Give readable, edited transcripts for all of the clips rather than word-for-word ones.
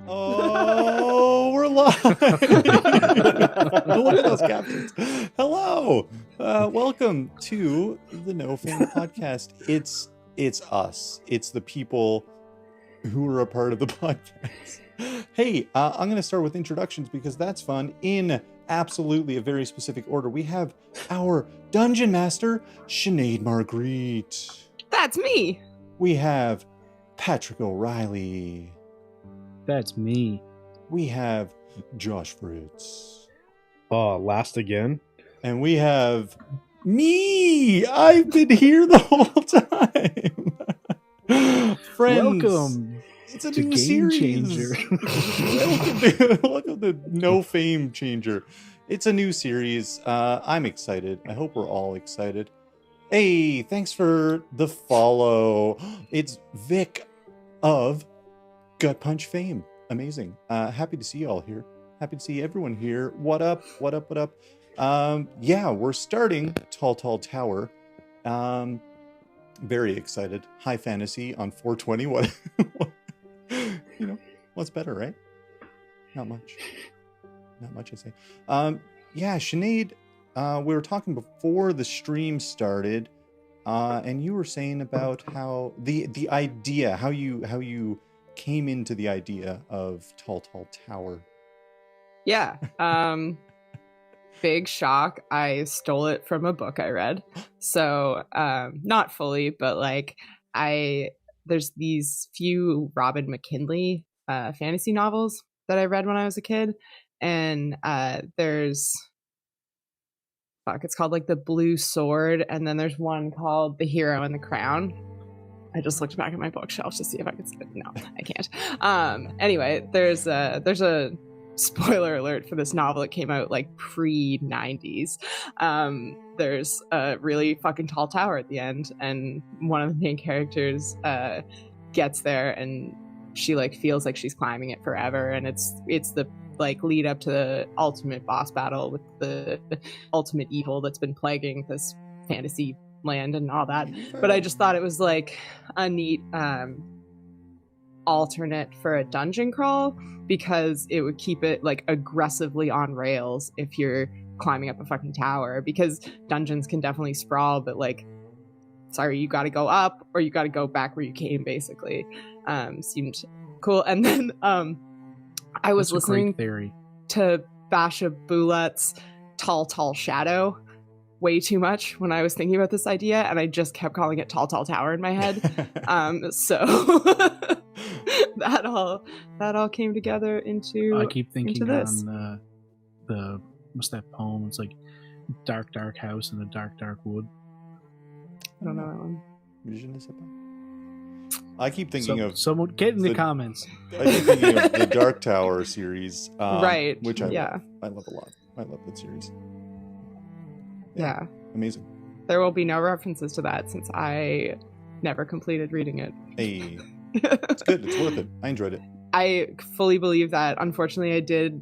Oh, we're live. Look at those captions. Hello. Welcome to the No Fame podcast. It's us. It's the people who are a part of the podcast. Hey, I'm going to start with introductions because that's fun. In absolutely a very specific order, we have our Dungeon Master, Sinéad Marguerite. That's me. We have Patrick O'Reilly. That's me. We have Josh Fritz. Last again? And we have me. I've been here the whole time. Friends. Welcome. It's a to new Game series. Changer. welcome to No Fame Changer. It's a new series. I'm excited. I hope we're all excited. Hey, thanks for the follow. It's Vic of Gut Punch fame. Amazing. Happy to see you all here. Happy to see everyone here. What up? What up? What up? Yeah, we're starting Tall Tower. Very excited. High fantasy on 420. What? You know, what's better, right? Not much. Not much, I say. Yeah, Sinéad, we were talking before the stream started, and you were saying about how the idea, how you came into the idea of Tall Tower. Yeah. Big shock. I stole it from a book I read. So, not fully, but like there's these few Robin McKinley fantasy novels that I read when I was a kid. And it's called like The Blue Sword. And then there's one called The Hero and the Crown. I just looked back at my bookshelf to see if I could see it. No, I can't. Anyway, there's a spoiler alert for this novel. It came out like pre-90s. There's a really fucking tall tower at the end, and one of the main characters gets there, and she like feels like she's climbing it forever, and it's the like lead up to the ultimate boss battle with the ultimate evil that's been plaguing this fantasy land and all that. But I just thought it was like a neat alternate for a dungeon crawl, because it would keep it like aggressively on rails if you're climbing up a fucking tower, because dungeons can definitely sprawl, but like, sorry, you got to go up or you got to go back where you came, basically. Seemed cool. And then I was listening to Basha Bulat's Tall Shadow way too much when I was thinking about this idea, and I just kept calling it Tall Tower in my head. So that all came together into I keep thinking this. on the what's that poem? It's like dark house in a dark wood. I don't know that one. I keep thinking of someone get in the comments. I keep thinking of the Dark Tower series, right? Which I love a lot. I love that series. Yeah, amazing. There will be no references to that since I never completed reading it. Hey, it's good. It's worth it. I enjoyed it. I fully believe that. Unfortunately, I did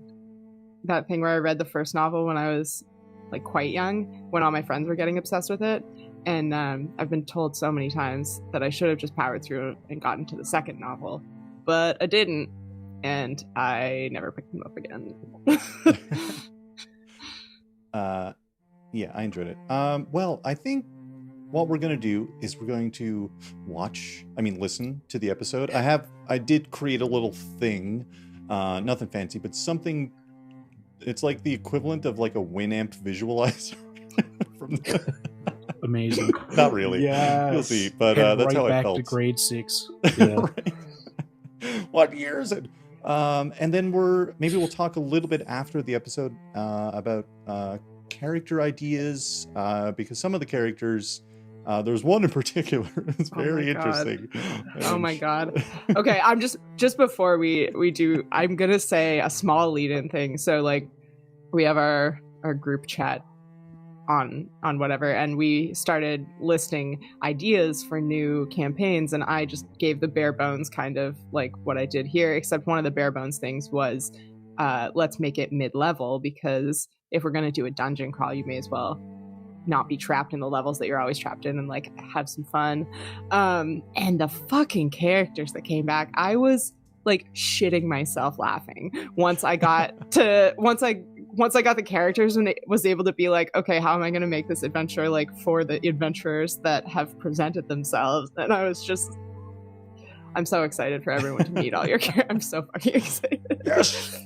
that thing where I read the first novel when I was like quite young, when all my friends were getting obsessed with it. And I've been told so many times that I should have just powered through and gotten to the second novel, but I didn't, and I never picked them up again. Yeah, I enjoyed it. Well, I think what we're going to do is we're going to listen to the episode. I did create a little thing, nothing fancy, but something, it's like the equivalent of like a Winamp visualizer. From the... Amazing. Not really. Yeah. You'll see, but that's right how I back felt. To grade 6. Yeah. Right. What year is it? And then we'll talk a little bit after the episode about character ideas, because some of the characters, there's one in particular that's very interesting. Oh my god. Okay, I'm just before we do, I'm gonna say a small lead-in thing. So like, we have our group chat on whatever, and we started listing ideas for new campaigns, and I just gave the bare bones kind of like what I did here, except one of the bare bones things was let's make it mid-level, because if we're going to do a dungeon crawl, you may as well not be trapped in the levels that you're always trapped in, and like have some fun. And the fucking characters that came back, I was like shitting myself laughing once I got the characters and was able to be like, okay, how am I going to make this adventure like for the adventurers that have presented themselves? And I'm so excited for everyone to meet all your characters. I'm so fucking excited. Yes.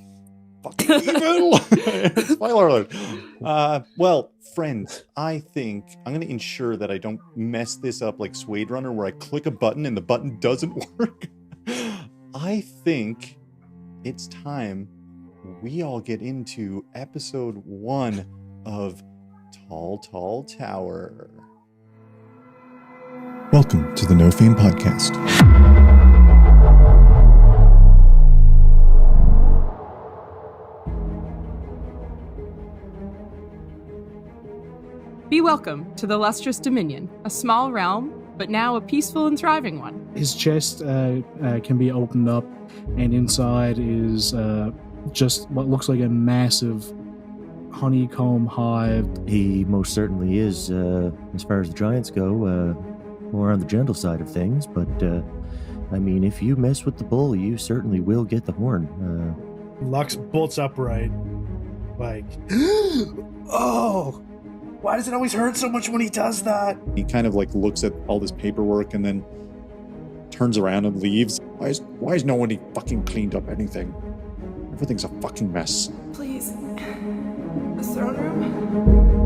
Fucking evil. Spoiler alert. Well, friends, I think I'm going to ensure that I don't mess this up like Suede Runner, where I click a button and the button doesn't work. I think it's time we all get into episode 1 of Tall Tower. Welcome to the No Fame Podcast. Be welcome to the Lustrous Dominion, a small realm, but now a peaceful and thriving one. His chest can be opened up, and inside is just what looks like a massive honeycomb hive. He most certainly is, as far as the giants go, more on the gentle side of things, but I mean, if you mess with the bull, you certainly will get the horn. Lux bolts upright, like, oh, why does it always hurt so much when he does that? He kind of like looks at all this paperwork and then turns around and leaves. Why is no one fucking cleaned up anything? Everything's a fucking mess. Please. The throne room?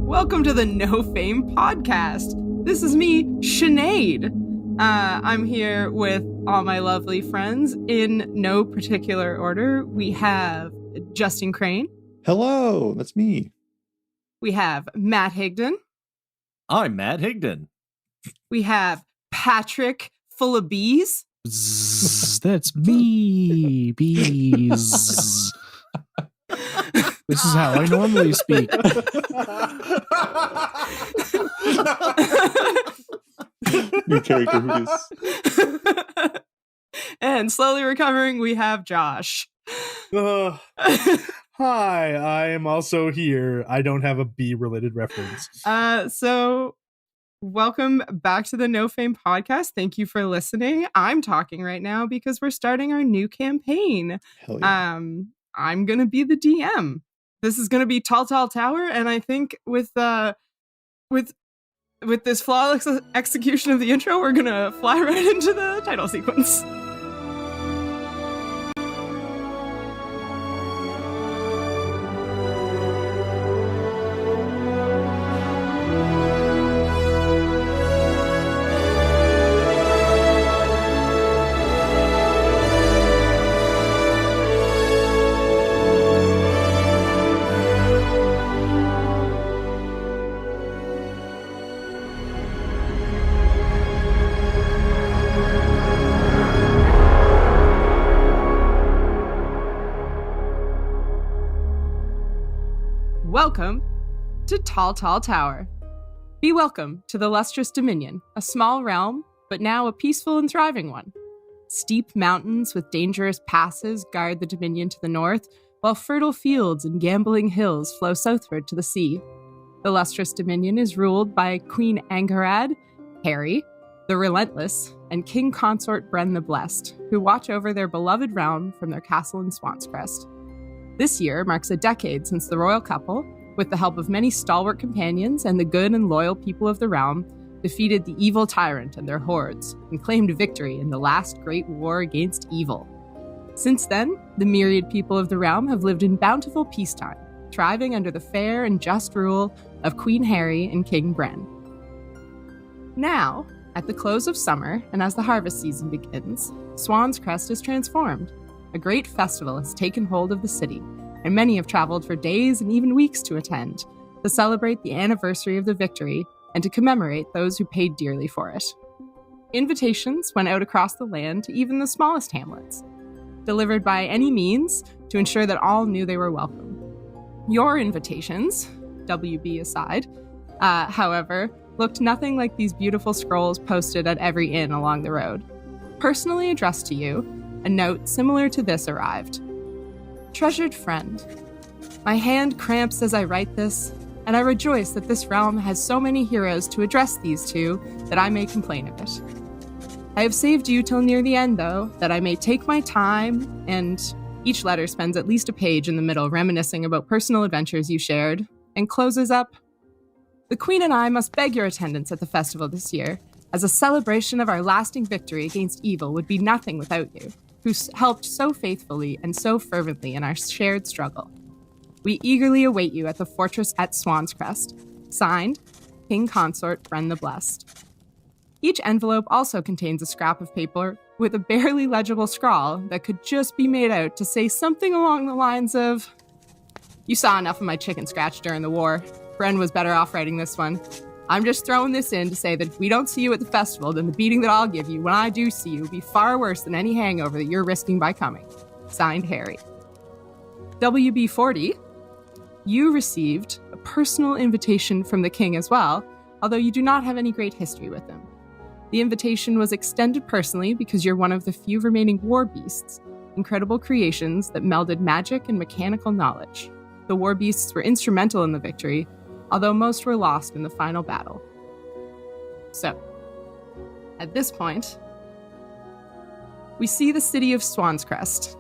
Welcome to the No Fame Podcast. This is me, Sinéad. I'm here with all my lovely friends in no particular order. We have Justin Crane. Hello, that's me. We have Matt Higdon. I'm Matt Higdon. We have Patrick Full of Bees. Bzzz, that's me, bees. This is how I normally speak. New character who is. And slowly recovering, we have Josh. Hi, I am also here. I don't have a bee-related reference. So welcome back to the No Fame Podcast. Thank you for listening. I'm talking right now because we're starting our new campaign. Hell yeah. I'm gonna be the DM. This is gonna be Tall Tower, and I think with this flawless execution of the intro, we're gonna fly right into the title sequence. Welcome to Tall Tower. Be welcome to the Lustrous Dominion, a small realm, but now a peaceful and thriving one. Steep mountains with dangerous passes guard the Dominion to the north, while fertile fields and gambling hills flow southward to the sea. The Lustrous Dominion is ruled by Queen Angarad, Harry, the Relentless, and King Consort Bren the Blessed, who watch over their beloved realm from their castle in Swanscrest. This year marks a decade since the royal couple, with the help of many stalwart companions and the good and loyal people of the realm, defeated the evil tyrant and their hordes, and claimed victory in the last great war against evil. Since then, the myriad people of the realm have lived in bountiful peacetime, thriving under the fair and just rule of Queen Harry and King Bren. Now, at the close of summer, and as the harvest season begins, Swanscrest is transformed. A great festival has taken hold of the city, and many have traveled for days and even weeks to attend, to celebrate the anniversary of the victory and to commemorate those who paid dearly for it. Invitations went out across the land to even the smallest hamlets, delivered by any means to ensure that all knew they were welcome. Your invitations, WB aside, however, looked nothing like these beautiful scrolls posted at every inn along the road. Personally addressed to you, a note similar to this arrived. Treasured friend, my hand cramps as I write this, and I rejoice that this realm has so many heroes to address these to that I may complain of it. I have saved you till near the end, though, that I may take my time, and each letter spends at least a page in the middle reminiscing about personal adventures you shared, and closes up, the Queen and I must beg your attendance at the festival this year, as a celebration of our lasting victory against evil would be nothing without you, who helped so faithfully and so fervently in our shared struggle. We eagerly await you at the fortress at Swanscrest. Signed, King Consort Bren the Blessed. Each envelope also contains a scrap of paper with a barely legible scrawl that could just be made out to say something along the lines of, "You saw enough of my chicken scratch during the war. Bren was better off writing this one. I'm just throwing this in to say that if we don't see you at the festival, then the beating that I'll give you when I do see you will be far worse than any hangover that you're risking by coming. Signed, Harry." WB40, you received a personal invitation from the king as well, although you do not have any great history with him. The invitation was extended personally because you're one of the few remaining war beasts, incredible creations that melded magic and mechanical knowledge. The war beasts were instrumental in the victory, although most were lost in the final battle. So, at this point, we see the city of Swanscrest.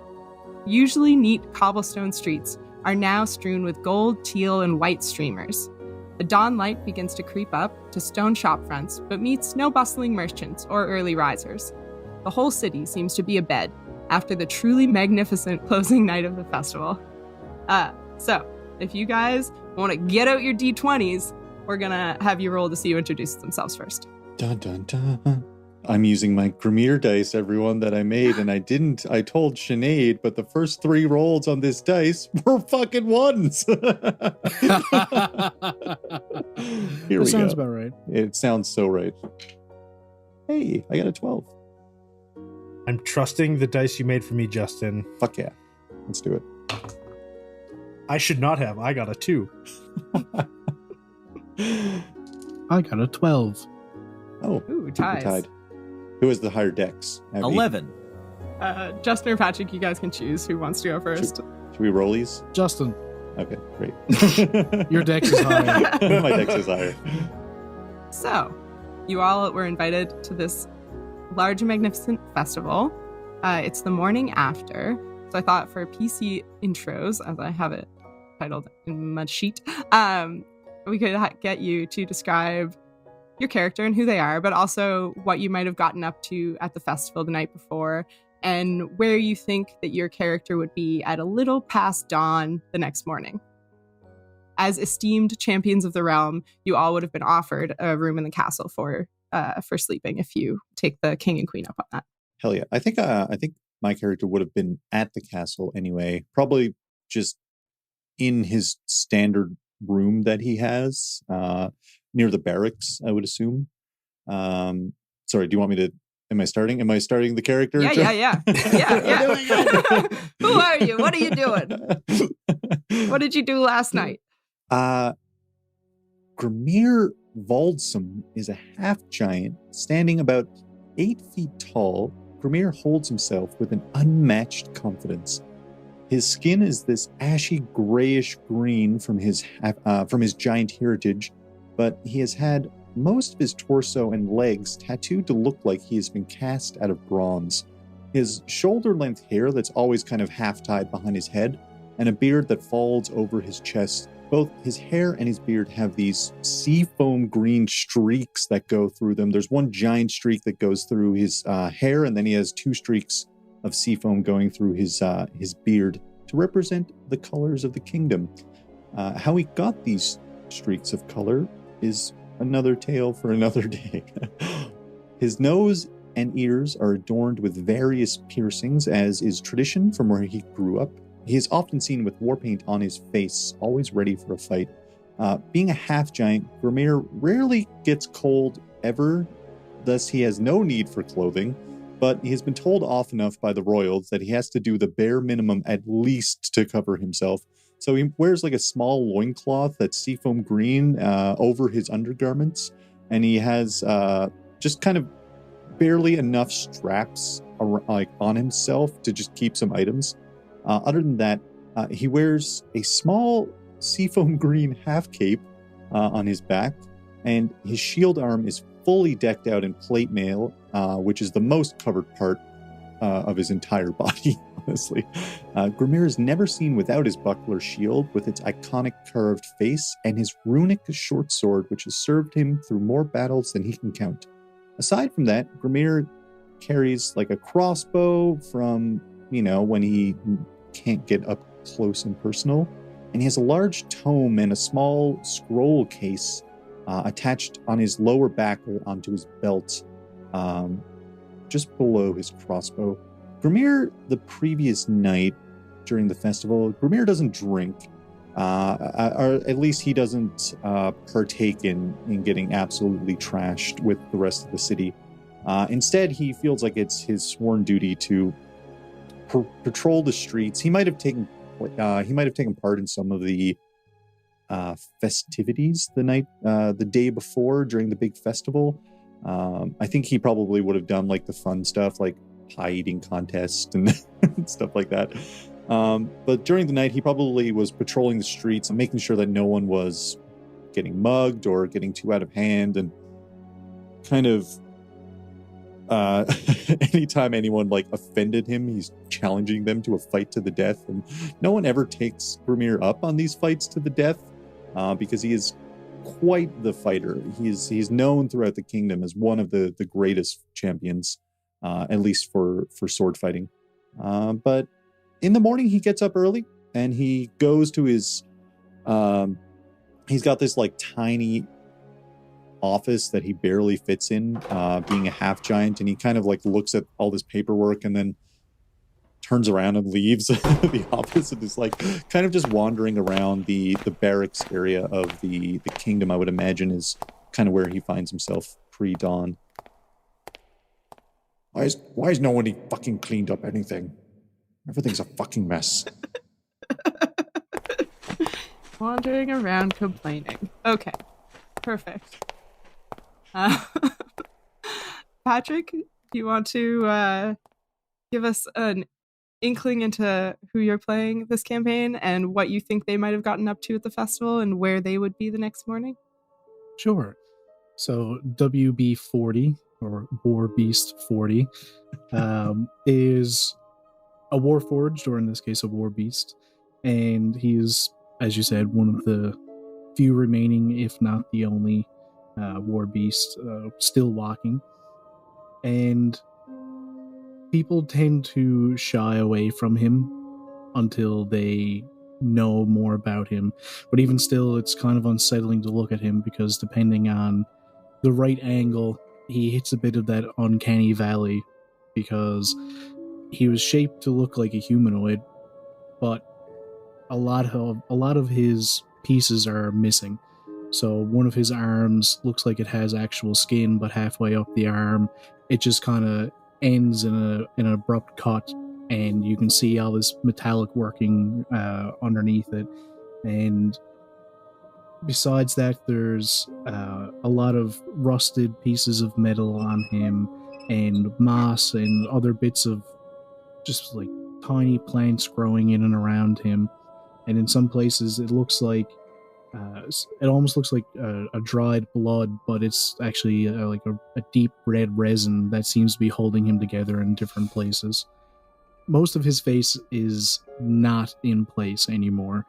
Usually neat cobblestone streets are now strewn with gold, teal, and white streamers. The dawn light begins to creep up to stone shop fronts, but meets no bustling merchants or early risers. The whole city seems to be abed after the truly magnificent closing night of the festival. So, if you guys want to get out your D20s, we're going to have you roll to see who introduces themselves first. Dun, dun, dun. I'm using my Grimmier dice, everyone, that I made, and I told Sinéad, but the first 3 rolls on this dice were fucking ones. Here we That sounds go. about right. It sounds so right. Hey, I got a 12. I'm trusting the dice you made for me, Justin. Fuck yeah. Let's do it. I should not have. I got a 2. I got a 12. Oh, Ooh, ties. tied. Who has the higher decks? Abby? 11. Justin or Patrick, you guys can choose who wants to go first. Should we roll these? Justin, Okay, great. your deck is higher. My dex is higher. So, you all were invited to this large and magnificent festival. It's the morning after. So I thought for PC intros, as I have it titled in my sheet, we could get you to describe your character and who they are, but also what you might have gotten up to at the festival the night before, and where you think that your character would be at a little past dawn the next morning. As esteemed champions of the realm, you all would have been offered a room in the castle for sleeping if you take the king and queen up on that. Hell yeah. I think my character would have been at the castle anyway. Probably just in his standard room that he has, near the barracks, I would assume. Sorry, do you want me to... Am I starting the character? Yeah. Who are you? What are you doing? What did you do last night? Grimmier Våldsam is a half-giant, standing about 8 feet tall. Grimmier holds himself with an unmatched confidence. His skin is this ashy grayish green from his giant heritage, but he has had most of his torso and legs tattooed to look like he has been cast out of bronze. His shoulder-length hair that's always kind of half-tied behind his head, and a beard that falls over his chest. Both his hair and his beard have these seafoam green streaks that go through them. There's one giant streak that goes through his hair, and then he has 2 streaks of seafoam going through his beard to represent the colors of the kingdom. How he got these streaks of color is another tale for another day. His nose and ears are adorned with various piercings, as is tradition from where he grew up. He is often seen with war paint on his face, always ready for a fight. Being a half-giant, Grimmier rarely gets cold ever, thus he has no need for clothing, but he has been told often enough by the royals that he has to do the bare minimum at least to cover himself. So he wears like a small loincloth that's seafoam green over his undergarments, and he has just kind of barely enough straps on himself to just keep some items. Other than that, He wears a small seafoam green half cape on his back, and his shield arm is fully decked out in plate mail, which is the most covered part of his entire body, honestly. Grimmier is never seen without his buckler shield with its iconic curved face and his runic short sword, which has served him through more battles than he can count. Aside from that, Grimmier carries like a crossbow from, when he can't get up close and personal, and he has a large tome and a small scroll case attached on his lower back or onto his belt, just below his crossbow. Grimmier, the previous night during the festival, Grimmier doesn't drink, or at least he doesn't partake in getting absolutely trashed with the rest of the city. Instead, he feels like it's his sworn duty to patrol the streets. He might have taken part in some of the festivities the day before during the big festival. I think he probably would have done like the fun stuff, like pie eating contest and stuff like that. But during the night, he probably was patrolling the streets and making sure that no one was getting mugged or getting too out of hand, and kind of anytime anyone like offended him, he's challenging them to a fight to the death. And no one ever takes Grimmier up on these fights to the death, because he is quite the fighter. He's known throughout the kingdom as one of the greatest champions, at least for sword fighting. But in the morning, he gets up early and he goes to his he's got this like tiny office that he barely fits in, being a half giant, and he kind of like looks at all this paperwork and then turns around and leaves the office and is like kind of just wandering around the barracks area of the kingdom. I would imagine is kind of where he finds himself pre-dawn. Why is no one fucking cleaned up anything? Everything's a fucking mess. Wandering around complaining. Okay, perfect. Patrick, do you want to give us an inkling into who you're playing this campaign and what you think they might have gotten up to at the festival and where they would be the next morning? Sure. So WB40, or War Beast 40, is a Warforged, or in this case a War Beast, and he's, as you said, one of the few remaining, if not the only, War Beast still walking. And people tend to shy away from him until they know more about him. But even still, it's kind of unsettling to look at him, because depending on the right angle, he hits a bit of that uncanny valley, because he was shaped to look like a humanoid, but a lot of his pieces are missing. So one of his arms looks like it has actual skin, but halfway up the arm, it just kind of ends in an abrupt cut, and you can see all this metallic working underneath it. And besides that, there's a lot of rusted pieces of metal on him, and moss and other bits of just like tiny plants growing in and around him. And in some places, it looks like it almost looks like a dried blood, but it's actually like a deep red resin that seems to be holding him together in different places. Most of his face is not in place anymore.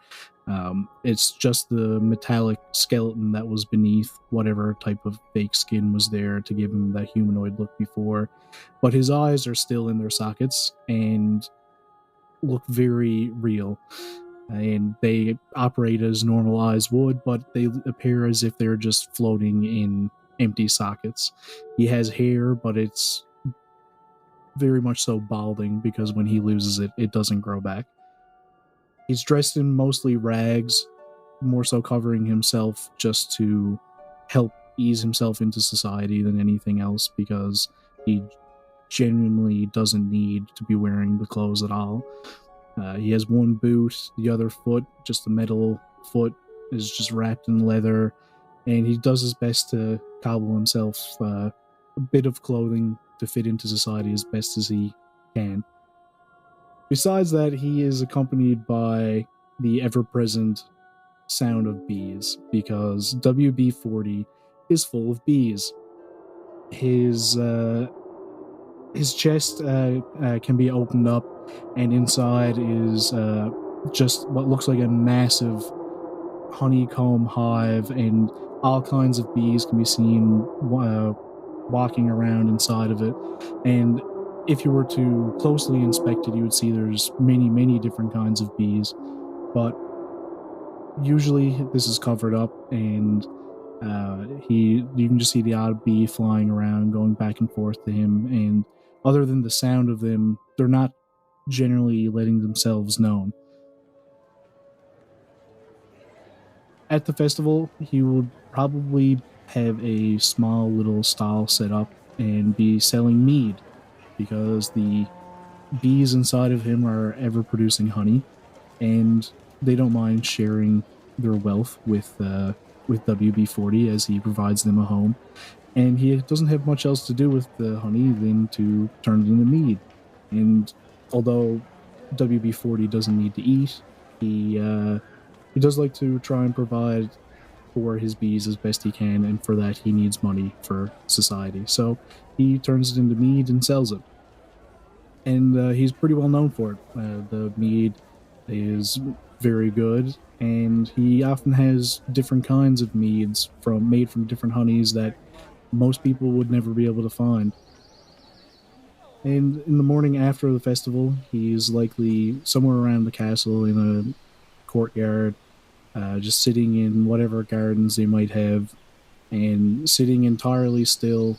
It's just the metallic skeleton that was beneath whatever type of fake skin was there to give him that humanoid look before. But his eyes are still in their sockets and look very real. And they operate as normal eyes would, but they appear as if they're just floating in empty sockets. He has hair, but it's very much so balding, because when he loses it, it doesn't grow back. He's dressed in mostly rags, more so covering himself just to help ease himself into society than anything else, because he genuinely doesn't need to be wearing the clothes at all. He has one boot, the other foot, just the metal foot, is just wrapped in leather, and he does his best to cobble himself a bit of clothing to fit into society as best as he can. Besides that, he is accompanied by the ever-present sound of bees, because WB-40 is full of bees. His chest can be opened up, and inside is just what looks like a massive honeycomb hive, and all kinds of bees can be seen walking around inside of it. And if you were to closely inspect it, you would see there's many, many different kinds of bees, but usually this is covered up, and you can just see the odd bee flying around, going back and forth to him, and other than the sound of them, they're not generally letting themselves known. At the festival, he would probably have a small little stall set up and be selling mead, because the bees inside of him are ever producing honey, and they don't mind sharing their wealth with WB-40 as he provides them a home. And he doesn't have much else to do with the honey than to turn it into mead. And although WB-40 doesn't need to eat, he does like to try and provide for his bees as best he can, and for that he needs money for society. So he turns it into mead and sells it. And he's pretty well known for it. The mead is very good, and he often has different kinds of meads made from different honeys that most people would never be able to find. And in the morning after the festival, he's likely somewhere around the castle in a courtyard, just sitting in whatever gardens they might have, and sitting entirely still,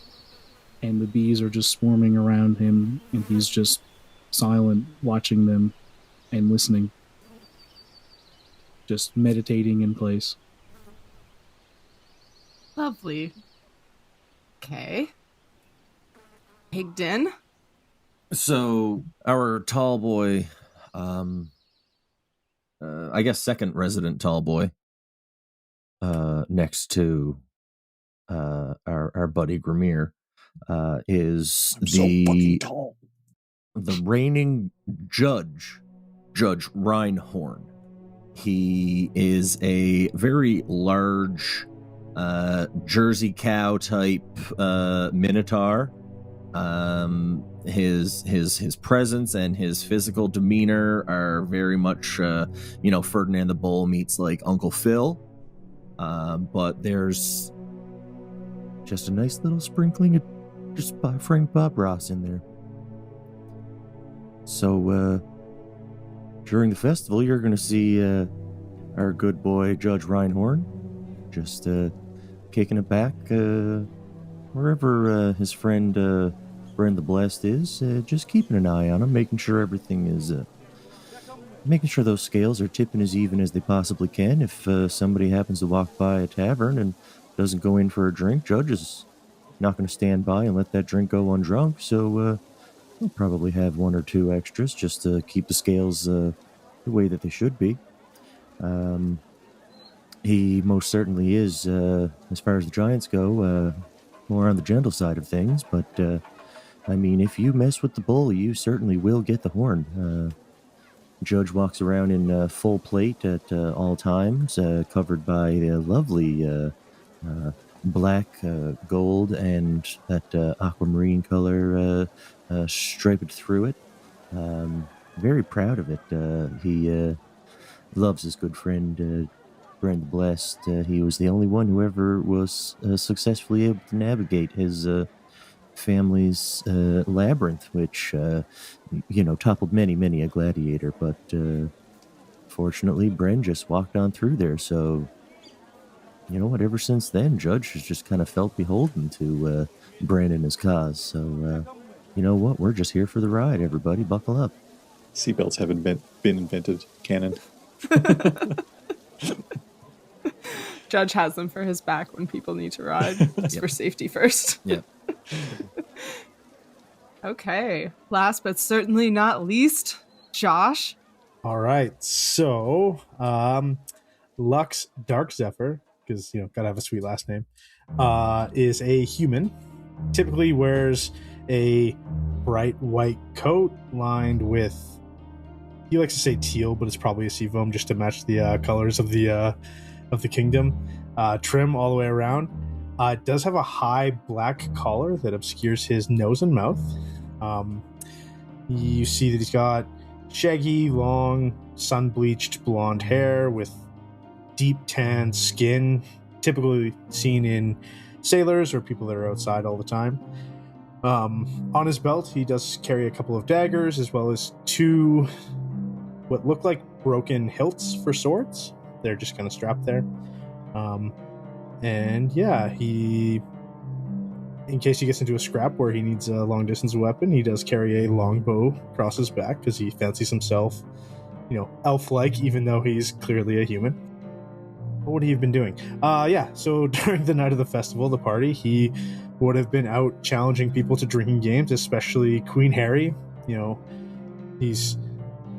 and the bees are just swarming around him, and he's just silent, watching them and listening, just meditating in place. Lovely. Okay. Higdon? So, our tall boy, I guess second resident tall boy, next to our buddy Grimmier, is the reigning Judge Reinhorn. He is a very large Jersey cow type minotaur. His presence and his physical demeanor are very much Ferdinand the Bull meets like Uncle Phil, but there's just a nice little sprinkling of just Frank Bob Ross in there. So during the festival, you're going to see our good boy Judge Reinhorn just kicking it back wherever his friend Bren the Blessed is, just keeping an eye on him, making sure everything is making sure those scales are tipping as even as they possibly can. If somebody happens to walk by a tavern and doesn't go in for a drink, Judge is not going to stand by and let that drink go undrunk, so he'll probably have one or two extras just to keep the scales the way that they should be. He most certainly is, as far as the giants go, more on the gentle side of things, but I mean, if you mess with the bull, you certainly will get the horn. Judge walks around in full plate at all times, covered by a lovely black, gold, and that aquamarine color striped through it. Very proud of it. He loves his good friend, Bren the Blessed. He was the only one who ever was successfully able to navigate his family's labyrinth, which toppled many a gladiator, but fortunately Bren just walked on through there. So ever since then, Judge has just kind of felt beholden to Bren and his cause. So you know what, we're just here for the ride. Everybody buckle up. Seatbelts haven't been invented, canon. Judge has them for his back when people need to ride. It's for safety first. Yep. Okay. Last but certainly not least, Josh. All right. So, Lux Darkzephyr, because, gotta have a sweet last name, is a human. Typically wears a bright white coat lined with he likes to say teal, but it's probably a sea foam just to match the colors of the kingdom. Trim all the way around. It does have a high black collar that obscures his nose and mouth. You see that he's got shaggy, long, sun-bleached blonde hair with deep tan skin, typically seen in sailors or people that are outside all the time. On his belt, he does carry a couple of daggers as well as 2 what look like broken hilts for swords. They're just kind of strapped there. And yeah, he, in case he gets into a scrap where he needs a long distance weapon, he does carry a longbow across his back because he fancies himself, elf-like, even though he's clearly a human. What have you been doing? So during the night of the festival, the party, he would have been out challenging people to drinking games, especially Queen Harry. He's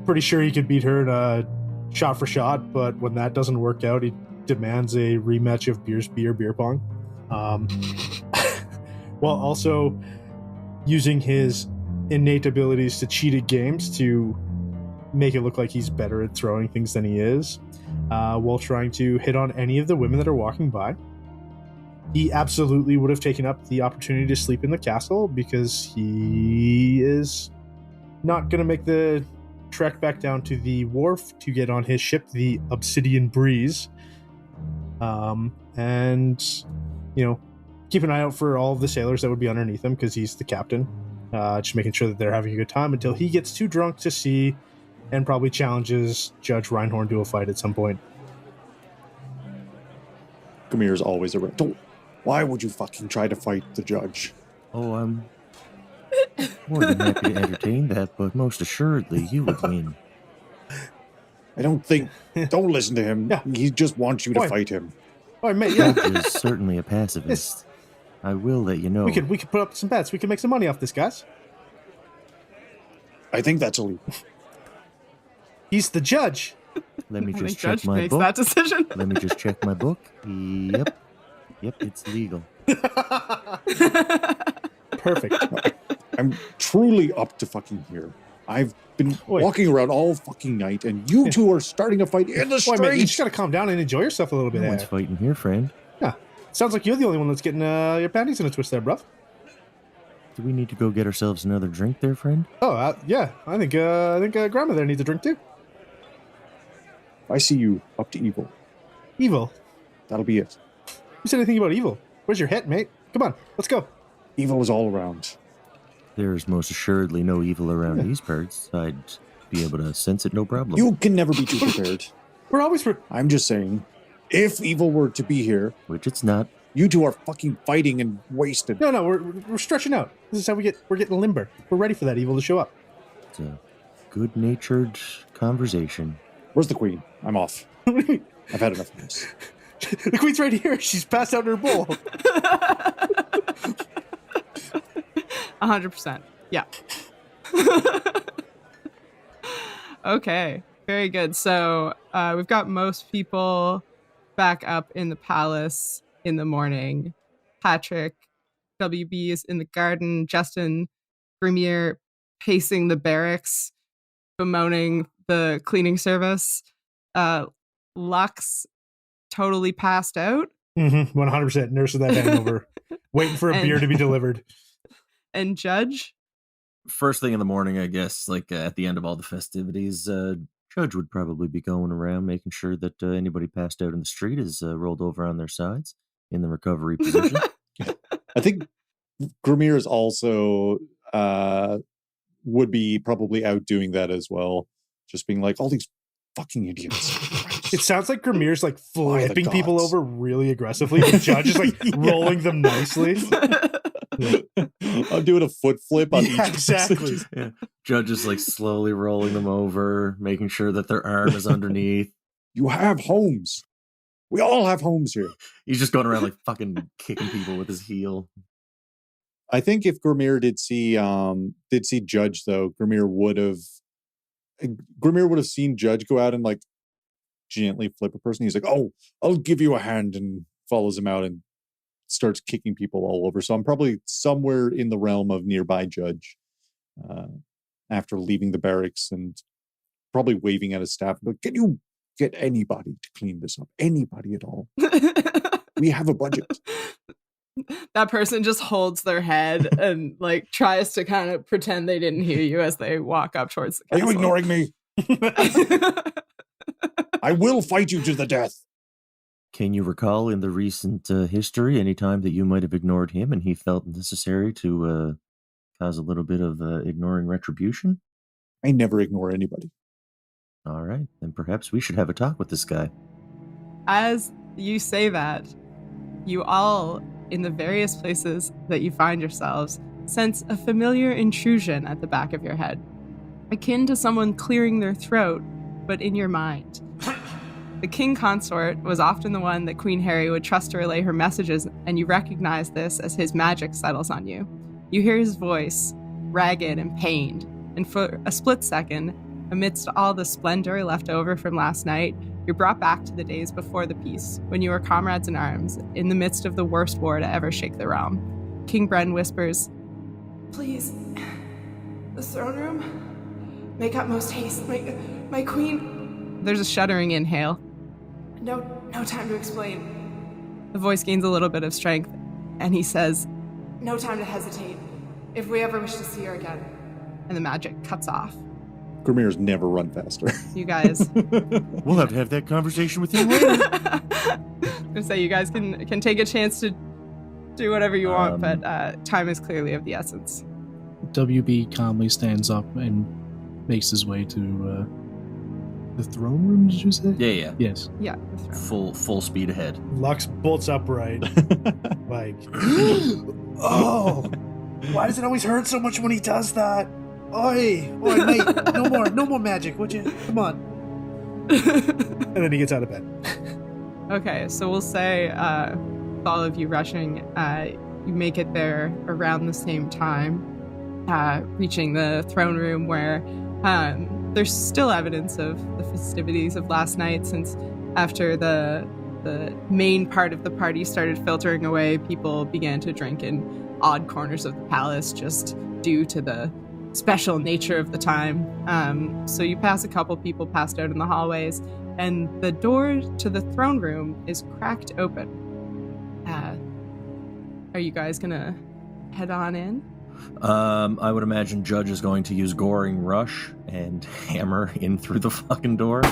pretty sure he could beat her in a shot for shot, but when that doesn't work out, he demands a rematch of beer pong. While also using his innate abilities to cheat at games to make it look like he's better at throwing things than he is, while trying to hit on any of the women that are walking by. He absolutely would have taken up the opportunity to sleep in the castle because he is not going to make the trek back down to the wharf to get on his ship, the Obsidian Breeze. Keep an eye out for all of the sailors that would be underneath him because he's the captain. Just making sure that they're having a good time until he gets too drunk to see and probably challenges Judge Reinhorn to a fight at some point. Grimmier's always around. Why would you fucking try to fight the judge? Oh, I'm more than happy to entertain that, but most assuredly you would win. Don't listen to him. Yeah. He just wants you to fight him. Oh, mate, yeah. Judge is certainly a pacifist. I will let you know. We could put up some bets. We could make some money off this, guys. I think that's illegal. He's the judge. Let me just check check my makes book. That decision. Let me just check my book. Yep, it's legal. Perfect. I'm truly up to fucking here. I've been walking around all fucking night, and you two are starting to fight in the street. Mate, you just gotta calm down and enjoy yourself a little bit. No one's fighting here, friend. Yeah. Sounds like you're the only one that's getting your panties in a twist there, bruv. Do we need to go get ourselves another drink there, friend? Oh, yeah. I think Grandma there needs a drink too. I see you up to evil. Evil? That'll be it. Who said anything about evil? Where's your hit, mate? Come on, let's go. Evil is all around. There's most assuredly no evil around these parts. I'd be able to sense it, no problem. You can never be too prepared. We're always I'm just saying, if evil were to be here, which it's not, you two are fucking fighting and wasted. No, we're stretching out. This is how we're getting limber. We're ready for that evil to show up. It's a good-natured conversation. Where's the queen? I'm off. I've had enough of this. The queen's right here. She's passed out in her bowl. 100%. Yeah. Okay. Very good. So we've got most people back up in the palace in the morning. Patrick, WB is in the garden. Justin, Grimmier pacing the barracks, bemoaning the cleaning service. Lux totally passed out. 100% nursing that hangover, waiting for a beer to be delivered. And Judge? First thing in the morning, I guess, at the end of all the festivities, Judge would probably be going around making sure that anybody passed out in the street is rolled over on their sides in the recovery position. I think Grimmier is also would be probably out doing that as well. Just being like, all these fucking idiots. It sounds like Grimmier's flipping people over really aggressively. The Judge is rolling them nicely. I'm doing a foot flip on each exactly. Yeah. Judge is slowly rolling them over, making sure that their arm is underneath. You have homes. We all have homes here. He's just going around fucking kicking people with his heel. I think if Grimmier did see Judge though, Grimmier would have seen Judge go out and gently flip a person. He's like, "Oh, I'll give you a hand," and follows him out and starts kicking people all over. So I'm probably somewhere in the realm of nearby Judge after leaving the barracks and probably waving at his staff. But can you get anybody to clean this up? Anybody at all? We have a budget. That person just holds their head and like tries to kind of pretend they didn't hear you as they walk up towards the Are castle. you ignoring me? I will fight you to the death. Can you recall in the recent history any time that you might have ignored him and he felt necessary to cause a little bit of ignoring retribution? I never ignore anybody. All right, then perhaps we should have a talk with this guy. As you say that, you all, in the various places that you find yourselves, sense a familiar intrusion at the back of your head, akin to someone clearing their throat, but in your mind. The king consort was often the one that Queen Harry would trust to relay her messages, and you recognize this as his magic settles on you. You hear his voice, ragged and pained, and for a split second, amidst all the splendor left over from last night, you're brought back to the days before the peace, when you were comrades in arms, in the midst of the worst war to ever shake the realm. King Bren whispers, "Please, the throne room? Make utmost haste, my queen." There's a shuddering inhale. No time to explain. The voice gains a little bit of strength, and he says, "No time to hesitate, if we ever wish to see her again." And the magic cuts off. Grimmier's never run faster. You guys... We'll have to have that conversation with him later. I'm gonna say you guys can take a chance to do whatever you want, but time is clearly of the essence. WB calmly stands up and makes his way to the throne room, did you say? Yeah. Yes. Yeah. the throne. Full speed ahead. Lux bolts upright. Like, oh, why does it always hurt so much when he does that? Oi, mate, no more magic, would you? Come on. And then he gets out of bed. Okay, so we'll say with all of you rushing, you make it there around the same time, reaching the throne room where there's still evidence of the festivities of last night, since after the main part of the party started filtering away, people began to drink in odd corners of the palace just due to the special nature of the time. So you pass a couple people passed out in the hallways, and the door to the throne room is cracked open. Are you guys gonna head on in? I would imagine Judge is going to use Goring Rush and hammer in through the fucking door.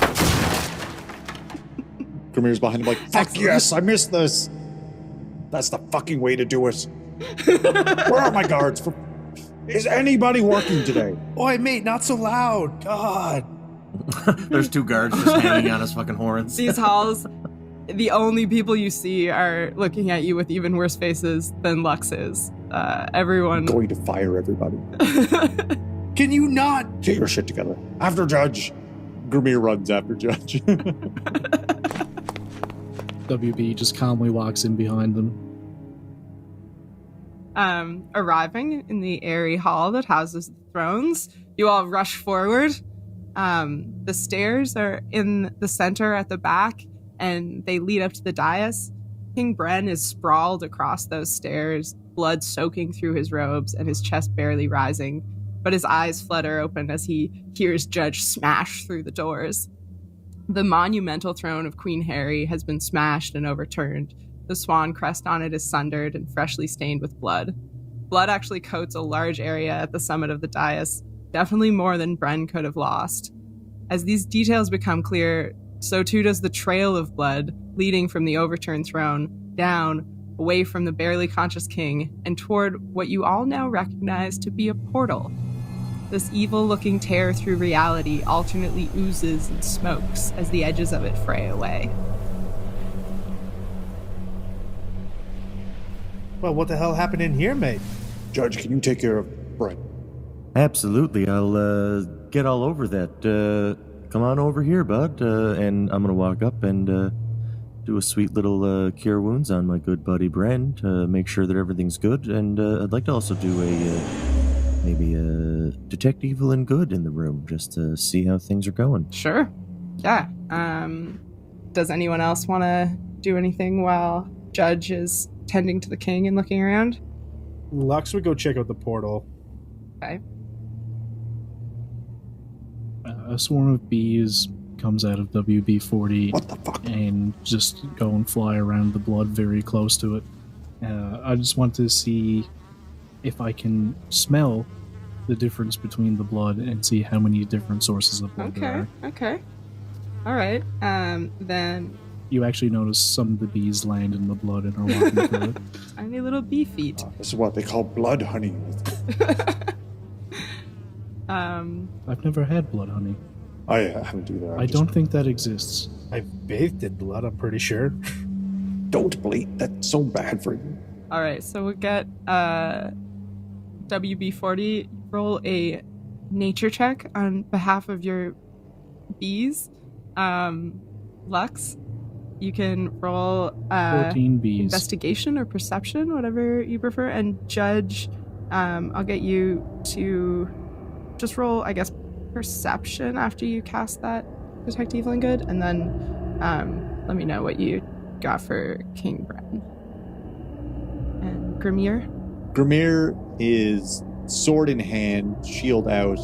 Grimmier's behind him like, fuck Excellent. yes, I missed this. That's the fucking way to do it. Where are my guards? Is anybody working today? Oi, mate, not so loud. God. There's two guards just hanging on his fucking horns. These halls, the only people you see are looking at you with even worse faces than Lux is. Everyone... I'm going to fire everybody. Can you not? Get your shit together. After Judge. Grimmier runs after Judge. WB just calmly walks in behind them. Arriving in the airy hall that houses the thrones, you all rush forward. The stairs are in the center at the back, and they lead up to the dais. King Bren is sprawled across those stairs, blood soaking through his robes and his chest barely rising, but his eyes flutter open as he hears Judge smash through the doors. The monumental throne of Queen Harry has been smashed and overturned. The Swanscrest on it is sundered and freshly stained with blood. Blood actually coats a large area at the summit of the dais, definitely more than Bren could have lost. As these details become clear, so too does the trail of blood leading from the overturned throne, down, away from the barely conscious king, and toward what you all now recognize to be a portal. This evil-looking tear through reality alternately oozes and smokes as the edges of it fray away. Well, what the hell happened in here, mate? Judge, can you take care of Brett? Absolutely, I'll get all over that. Come on over here, bud, and I'm gonna walk up and do a sweet little cure wounds on my good buddy Bren to make sure that everything's good, and I'd like to also do maybe a detect evil and good in the room, just to see how things are going. Sure. Yeah. Does anyone else want to do anything while Judge is tending to the king and looking around? Lux would go check out the portal. Okay. A swarm of bees comes out of WB-40 What the fuck? and just go and fly around the blood very close to it. I just want to see if I can smell the difference between the blood and see how many different sources of blood there are. Okay. All right. Then You actually notice some of the bees land in the blood and are walking through it. tiny little bee feet. This is what they call blood honey. I've never had blood honey. I haven't either. I don't think that exists. I've bathed in blood, I'm pretty sure. Don't bleed. That's so bad for you. All right. So we'll get WB40. Roll a nature check on behalf of your bees. Lux, you can roll 14 bees. investigation or perception, whatever you prefer, and Judge, I'll get you to just roll, I guess, perception after you cast that Detect Evil and Good, and then let me know what you got for King Bren. And Grimmier? Grimmier is sword in hand, shield out,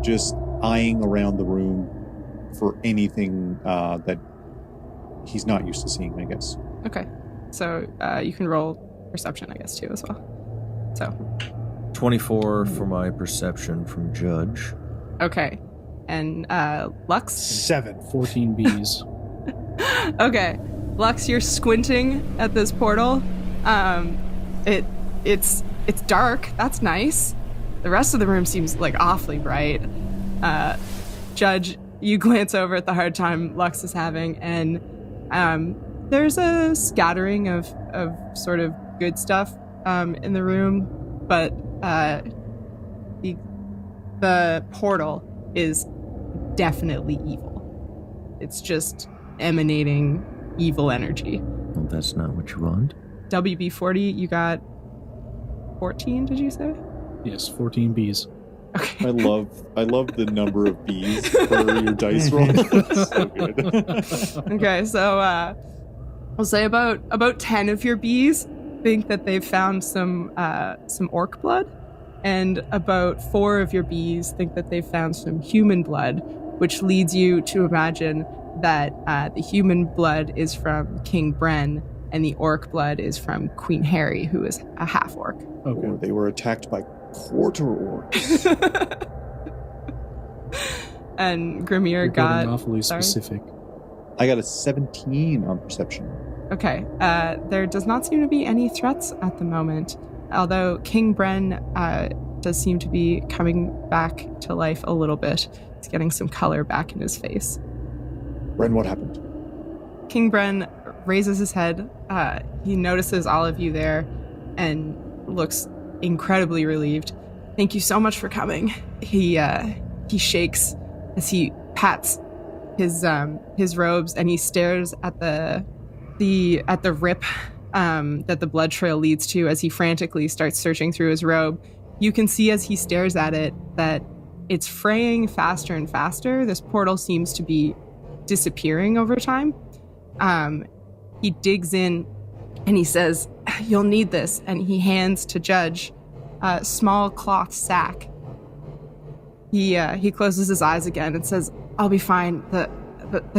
just eyeing around the room for anything that he's not used to seeing, I guess. Okay. So you can roll perception, I guess, too, as well. So. 24 for my perception from Judge. Okay. And Lux? 7. 14 bees. Okay. Lux, you're squinting at this portal. It's dark. That's nice. The rest of the room seems like awfully bright. Judge, you glance over at the hard time Lux is having, and there's a scattering of sort of good stuff in the room, but the portal is definitely evil. It's just emanating evil energy. Well, that's not what you want. WB40, you got 14, did you say? Yes, 14 bees. Okay. I love the number of bees for your dice roll. It's so good. Okay, so we'll say about 10 of your bees think that they've found some orc blood, and about 4 of your bees think that they've found some human blood, which leads you to imagine that the human blood is from King Bren and the orc blood is from Queen Harry, who is a half-orc. Okay. Or they were attacked by quarter orcs. And Grimmier You're got... getting awfully sorry? specific. I got a 17 on perception. Okay, there does not seem to be any threats at the moment, although King Bren does seem to be coming back to life a little bit. He's getting some color back in his face. Ren, what happened? King Bren raises his head. He notices all of you there and looks incredibly relieved. Thank you so much for coming. He shakes as he pats his robes, and he stares at the rip that the blood trail leads to as he frantically starts searching through his robe. You can see as he stares at it that it's fraying faster and faster. This portal seems to be disappearing over time. He digs in and he says, "You'll need this," and he hands to Judge a small cloth sack. He closes his eyes again and says, "I'll be fine. The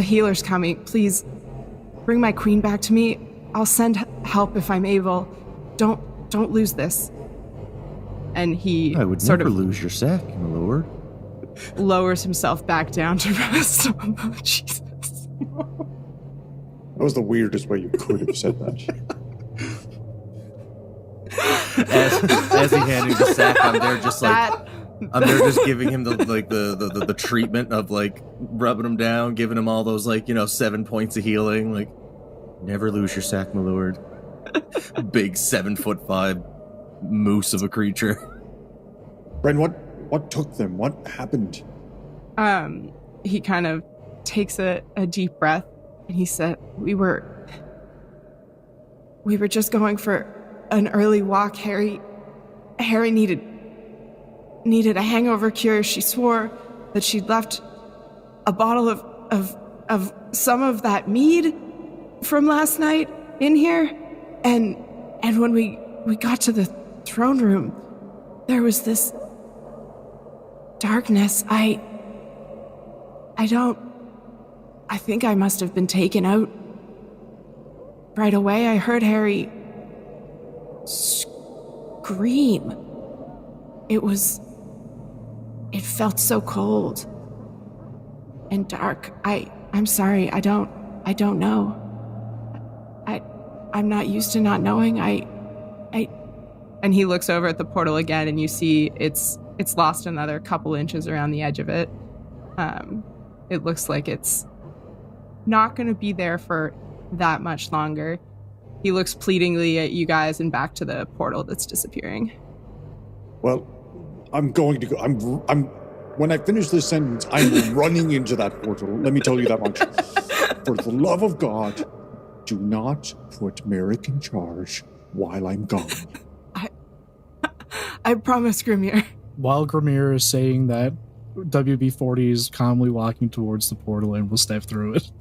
healer's coming. Please bring my queen back to me. I'll send help if I'm able. Don't lose this." And he I would sort never of lose your sack, my lord. lowers himself back down to rest. Oh, Jesus. That was the weirdest way you could have said that. As he handed the sack, I'm there just like That I'm there just giving him the treatment of like rubbing him down, giving him all those 7 points of healing. Like, never lose your sack, my lord. Big 7'5" moose of a creature. Ren, what took them? What happened? he kind of takes a deep breath and he said, we were just going for an early walk. Harry needed a hangover cure. She swore that she'd left a bottle of some of that mead from last night in here, and when we got to the throne room, there was this darkness. I think I must have been taken out. Right away, I heard Harry scream. It felt so cold and dark. I'm sorry, I don't know. I'm not used to not knowing. And he looks over at the portal again, and you see it's lost another couple inches around the edge of it. It looks like it's not going to be there for that much longer. He looks pleadingly at you guys and back to the portal that's disappearing. Well, I'm going to go. I'm. When I finish this sentence, I'm running into that portal. Let me tell you that much. For the love of God, do not put Merrick in charge while I'm gone. I promise, Grimmier. While Grimmier is saying that, WB-40 is calmly walking towards the portal and will step through it.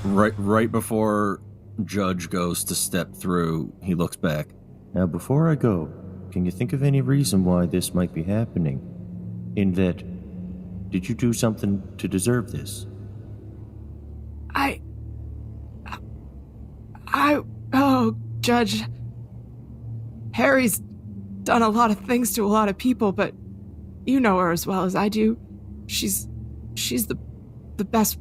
Right before Judge goes to step through, he looks back. Now, before I go, can you think of any reason why this might be happening? In that, did you do something to deserve this? Oh, Judge, Harry's done a lot of things to a lot of people, but you know her as well as I do. She's the best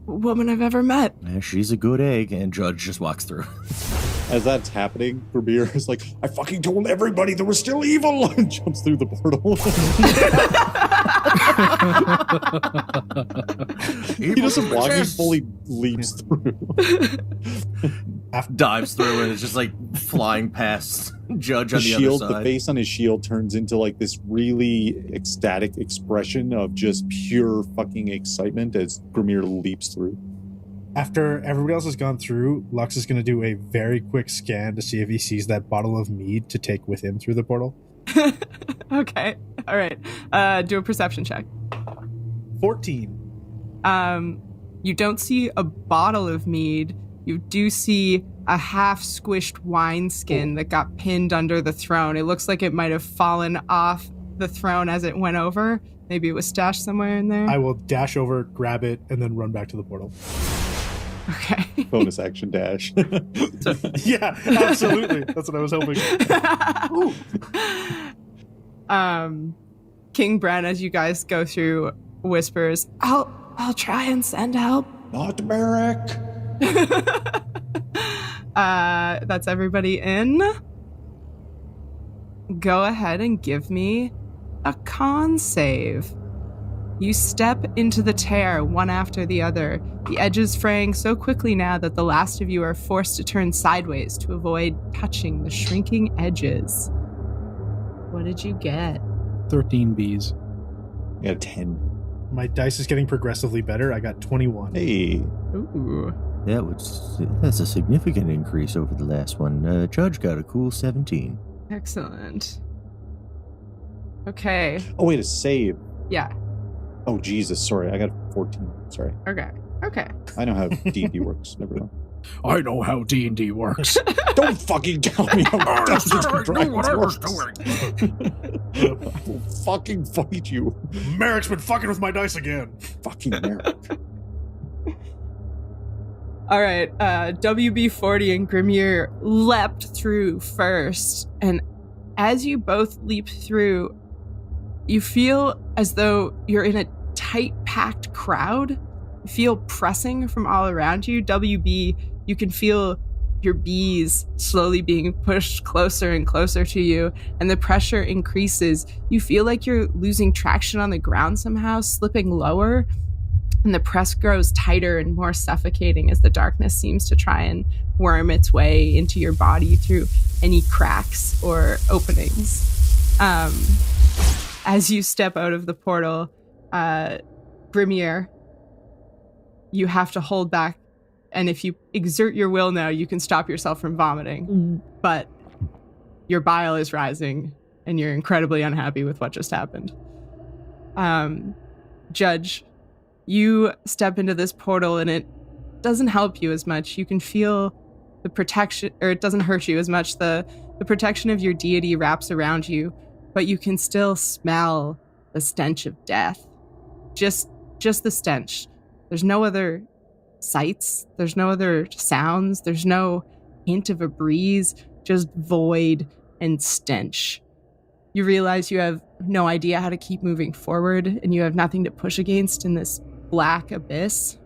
woman I've ever met. Yeah, she's a good egg, and Judge just walks through. As that's happening, Grimmier is like, I fucking told everybody there was still evil, and jumps through the portal. He doesn't walk, he fully leaps through. Dives through, and it's just like flying past Judge on the shield, other side. The face on his shield turns into like this really ecstatic expression of just pure fucking excitement as Grimmier leaps through. After everybody else has gone through, Lux is going to do a very quick scan to see if he sees that bottle of mead to take with him through the portal. Okay. All right. Do a perception check. 14. You don't see a bottle of mead. You do see a half-squished wineskin that got pinned under the throne. It looks like it might have fallen off the throne as it went over. Maybe it was stashed somewhere in there. I will dash over, grab it, and then run back to the portal. Okay. Bonus action dash. Yeah, absolutely. That's what I was hoping. King Bren, as you guys go through, whispers, I'll try and send help. Not Merrick. That's everybody in. Go ahead and give me a con save. You step into the tear one after the other, the edges fraying so quickly now that the last of you are forced to turn sideways to avoid touching the shrinking edges. What did you get? 13 bees. I got a 10. My dice is getting progressively better. I got 21. Hey. Ooh. That's a significant increase over the last one. Judge got a cool 17. Excellent. Okay. Oh, wait, a save. Yeah. Oh, Jesus. Sorry, I got 14. Sorry. Okay. I know how D&D works. Never mind. I know how D&D works. Don't fucking tell me how Dungeons and Dragons works. I will fucking fight you. Merrick's been fucking with my dice again. Fucking Merrick. All right. WB-40 and Grimmier leapt through first. And as you both leap through, you feel as though you're in a tight, packed crowd. You feel pressing from all around you. WB, you can feel your bees slowly being pushed closer and closer to you, and the pressure increases. You feel like you're losing traction on the ground somehow, slipping lower, and the press grows tighter and more suffocating as the darkness seems to try and worm its way into your body through any cracks or openings. As you step out of the portal, Grimmier, you have to hold back, and if you exert your will now, you can stop yourself from vomiting. But your bile is rising, and you're incredibly unhappy with what just happened. Judge, you step into this portal, and it doesn't help you as much. You can feel the protection, or it doesn't hurt you as much. The protection of your deity wraps around you, but you can still smell the stench of death. Just just the stench. There's no other sights. There's no other sounds. There's no hint of a breeze, just void and stench. You realize you have no idea how to keep moving forward, and you have nothing to push against in this black abyss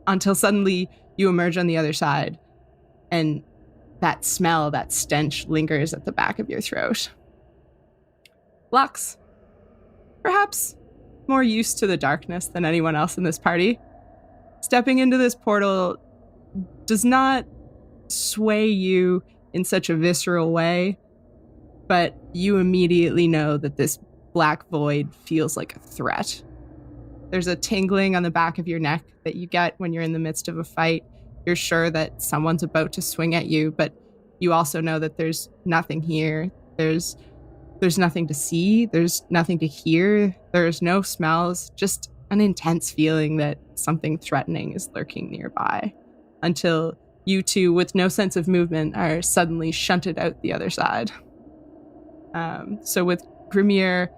until suddenly you emerge on the other side, and that smell, that stench lingers at the back of your throat. Lux, perhaps more used to the darkness than anyone else in this party, stepping into this portal does not sway you in such a visceral way, but you immediately know that this black void feels like a threat. There's a tingling on the back of your neck that you get when you're in the midst of a fight. You're sure that someone's about to swing at you, but you also know that there's nothing here. There's nothing to see. There's nothing to hear. There's no smells, just an intense feeling that something threatening is lurking nearby, until you two, with no sense of movement, are suddenly shunted out the other side. So with Grimmier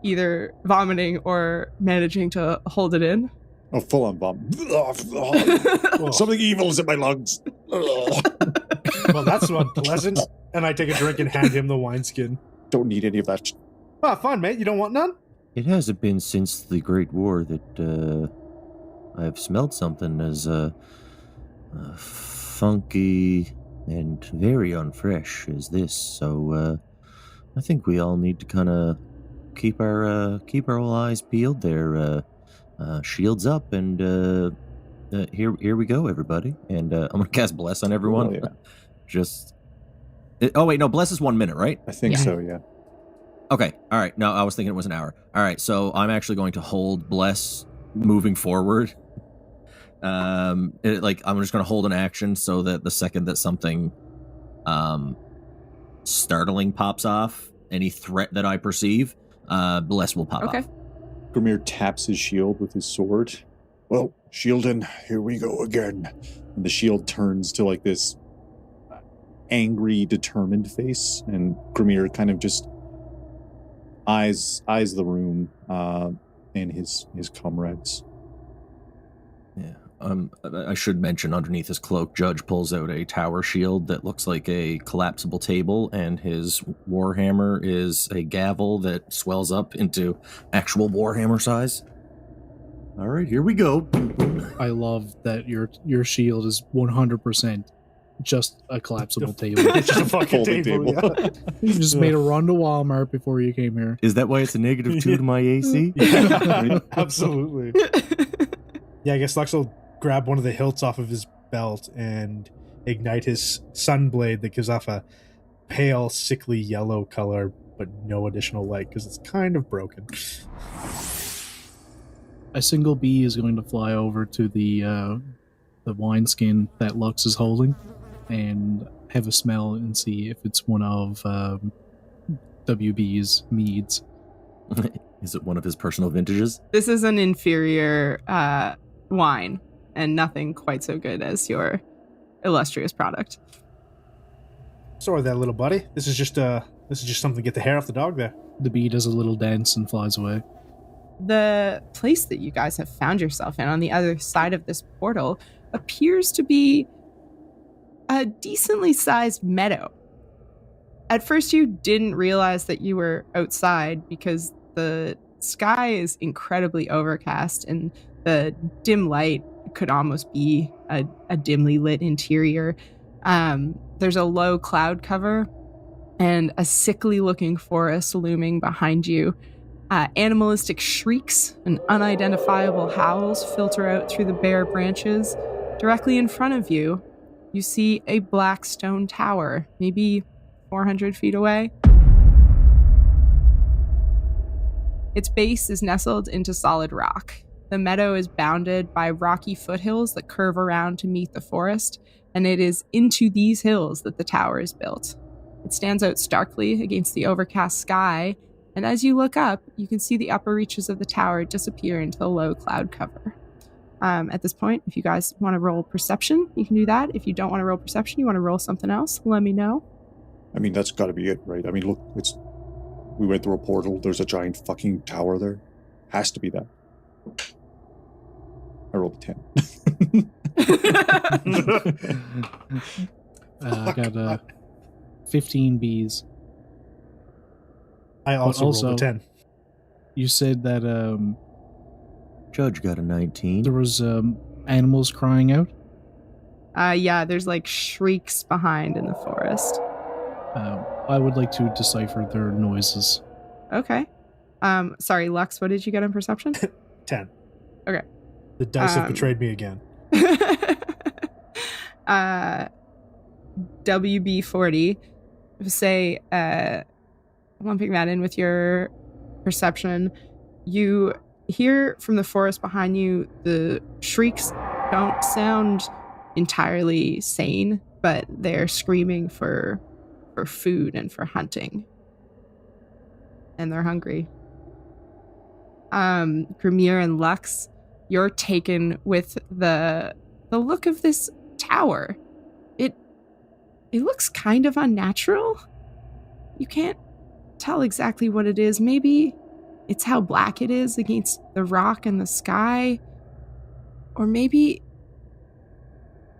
either vomiting or managing to hold it in. Oh, full on bomb. Something evil is in my lungs. Well, that's unpleasant. And I take a drink and hand him the wineskin. Don't need any of that. Ah, fine, mate. You don't want none? It hasn't been since the Great War that I've smelled something as funky and very unfresh as this. So I think we all need to kind of keep our whole eyes peeled there. Shields up, and here we go, everybody. And I'm gonna cast Bless on everyone. Oh, yeah. Bless is 1 minute, right? I think so, yeah. Okay, all right. No, I was thinking it was an hour. All right, so I'm actually going to hold Bless moving forward. I'm just going to hold an action so that the second that something startling pops off, any threat that I perceive, Bless will pop off. Grimmier taps his shield with his sword. Well, shielding, here we go again. And the shield turns to like this angry, determined face, and Grimmier kind of just eyes the room and his comrades. Yeah. I should mention, underneath his cloak, Judge pulls out a tower shield that looks like a collapsible table, and his warhammer is a gavel that swells up into actual warhammer size. All right, here we go. I love that your shield is 100% just a collapsible table. It's just a fucking table. Yeah. You just made a run to Walmart before you came here. Is that why it's a -2 to my AC? Yeah, absolutely. Yeah, I guess Lux will grab one of the hilts off of his belt and ignite his sunblade that gives off a pale, sickly yellow color, but no additional light because it's kind of broken. A single bee is going to fly over to the wineskin that Lux is holding and have a smell and see if it's one of WB's meads. Is it one of his personal vintages? This is an inferior wine, and nothing quite so good as your illustrious product. Sorry there, little buddy. This is just something to get the hair off the dog there. The bee does a little dance and flies away. The place that you guys have found yourself in on the other side of this portal appears to be a decently sized meadow. At first you didn't realize that you were outside because the sky is incredibly overcast and the dim light could almost be a dimly lit interior. There's a low cloud cover and a sickly looking forest looming behind you. Animalistic shrieks and unidentifiable howls filter out through the bare branches. Directly in front of you, you see a black stone tower, maybe 400 feet away. Its base is nestled into solid rock. The meadow is bounded by rocky foothills that curve around to meet the forest, and it is into these hills that the tower is built. It stands out starkly against the overcast sky, and as you look up, you can see the upper reaches of the tower disappear into the low cloud cover. At this point, if you guys want to roll perception, you can do that. If you don't want to roll perception, you want to roll something else, let me know. I mean, that's got to be it, right? I mean, look, we went through a portal. There's a giant fucking tower there. Has to be that. I rolled a 10. I got 15 bees. I also rolled a 10. You said that Judge got a 19. there was animals crying out. Yeah, there's like shrieks behind in the forest. I would like to decipher their noises. Okay. Sorry, Lux, what did you get in perception? 10. Okay. The dice have betrayed me again. WB40. Say, lumping that in with your perception, you hear from the forest behind you, the shrieks don't sound entirely sane, but they're screaming for food and for hunting. And they're hungry. Grimmier and Lux, you're taken with the look of this tower. It looks kind of unnatural. You can't tell exactly what it is. Maybe it's how black it is against the rock and the sky. Or maybe,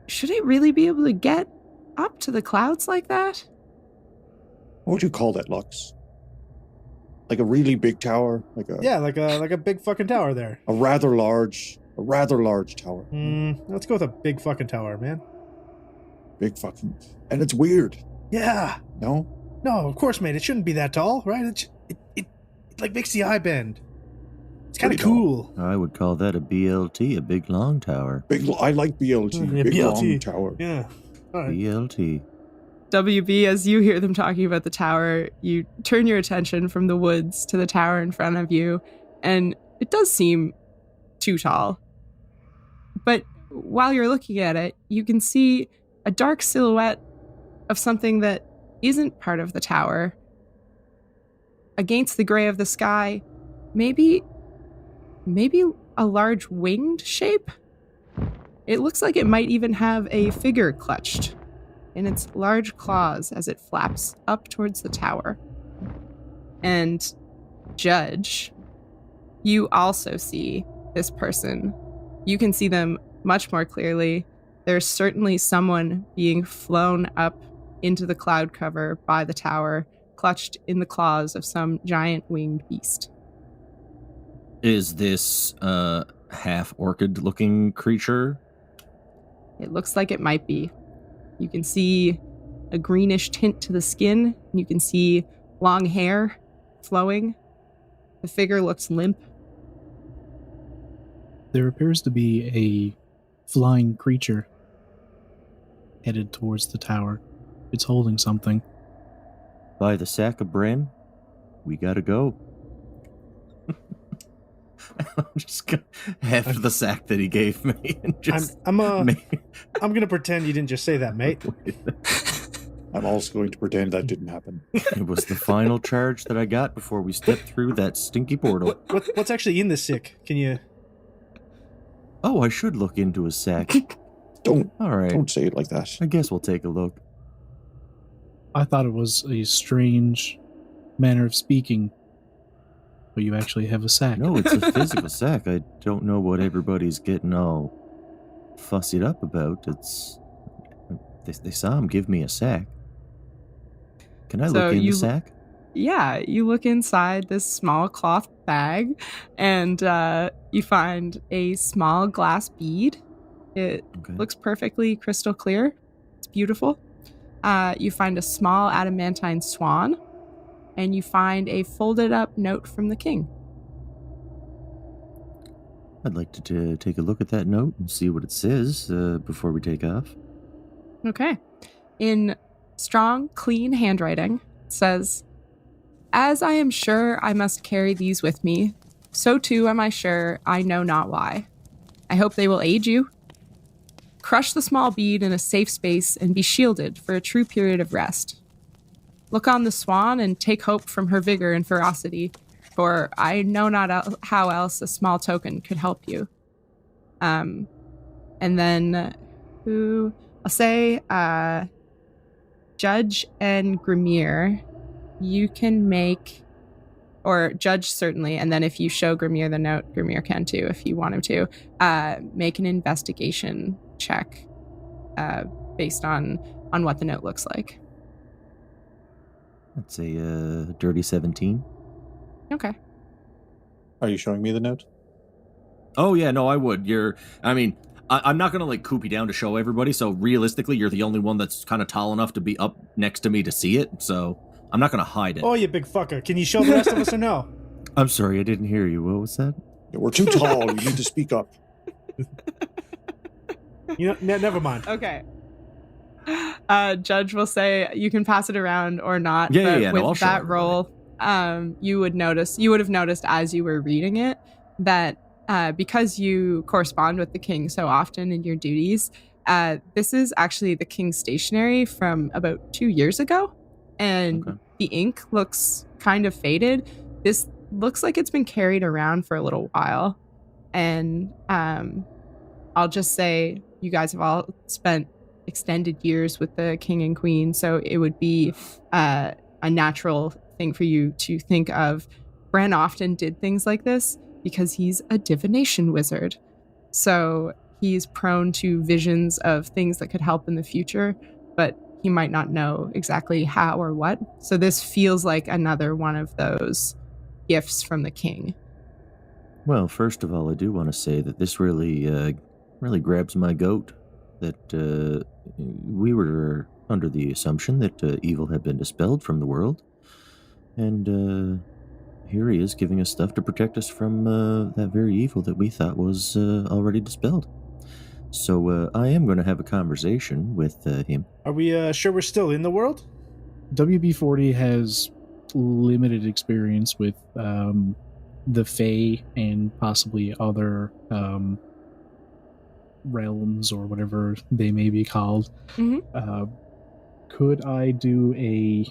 should it really be able to get up to the clouds like that? What would you call that, Lux? Like a really big tower? Like a big fucking tower there. a rather large tower. Let's go with a big fucking tower, man. Big fucking... And it's weird. Yeah. No? No, of course, mate. It shouldn't be that tall, right? It like makes the eye bend. It's kind of Pretty cool. I would call that a BLT, a big long tower. I like BLT. Yeah, big BLT. long tower. Yeah. All right. BLT. WB, as you hear them talking about the tower, you turn your attention from the woods to the tower in front of you, and it does seem too tall. But while you're looking at it, you can see a dark silhouette of something that isn't part of the tower. Against the gray of the sky, maybe a large winged shape? It looks like it might even have a figure clutched in its large claws as it flaps up towards the tower. And Judge, you also see this person. You can see them much more clearly. There's certainly someone being flown up into the cloud cover by the tower, clutched in the claws of some giant winged beast. Is this half orchid looking creature? It looks like it might be. You can see a greenish tint to the skin. You can see long hair flowing. The figure looks limp. There appears to be a flying creature headed towards the tower. It's holding something. By the sack of bran, we gotta go. I'm just gonna heft the sack that he gave me and just. I'm gonna pretend you didn't just say that, mate. I'm also going to pretend that didn't happen. It was the final charge that I got before we stepped through that stinky portal. What's actually in this sick? Can you? Oh, I should look into a sack. Don't All right. say it like that. I guess we'll take a look. I thought it was a strange manner of speaking, but you actually have a sack. No, it's a physical sack. I don't know what everybody's getting all fussied up about. It's they saw him give me a sack. Can I look in the sack? Yeah, you look inside this small cloth bag, and you find a small glass bead. It looks perfectly crystal clear. It's beautiful. You find a small adamantine swan, and you find a folded up note from the king. I'd like to take a look at that note and see what it says before we take off. Okay. In strong, clean handwriting, it says, "As I am sure I must carry these with me, so too am I sure I know not why. I hope they will aid you. Crush the small bead in a safe space and be shielded for a true period of rest. Look on the swan and take hope from her vigor and ferocity, for I know not how else a small token could help you." And then I'll say Judge and Grimmier, you can make or Judge certainly, and then if you show Grimmier the note, Grimmier can too if you want him to, make an investigation check based on what the note looks like. That's a dirty 17. Okay. Are you showing me the note? Oh yeah, no, I would. I'm not gonna like coop you down to show everybody. So realistically, you're the only one that's kind of tall enough to be up next to me to see it. So I'm not gonna hide it. Oh, you big fucker. Can you show the rest of us or no? I'm sorry, I didn't hear you. What was that? Yeah, we're too tall. You need to speak up. You know, never mind. Okay. Judge will say you can pass it around or not. Yeah. With I'll show that everybody. roll, you would have noticed as you were reading it that because you correspond with the king so often in your duties, this is actually the king's stationery from about 2 years ago, and Okay. the ink looks kind of faded. This looks like it's been carried around for a little while, and I'll just say you guys have all spent extended years with the king and queen, so it would be a natural thing for you to think of. Bran often did things like this because he's a divination wizard, so he's prone to visions of things that could help in the future, but he might not know exactly how or what. So this feels like another one of those gifts from the king. Well, first of all, I do want to say that this really grabs my goat. That we were under the assumption that evil had been dispelled from the world, and here he is giving us stuff to protect us from that very evil that we thought was already dispelled. So I am going to have a conversation with him. Are we sure we're still in the world? WB40 has limited experience with the Fae and possibly other realms or whatever they may be called. Mm-hmm. Could I do a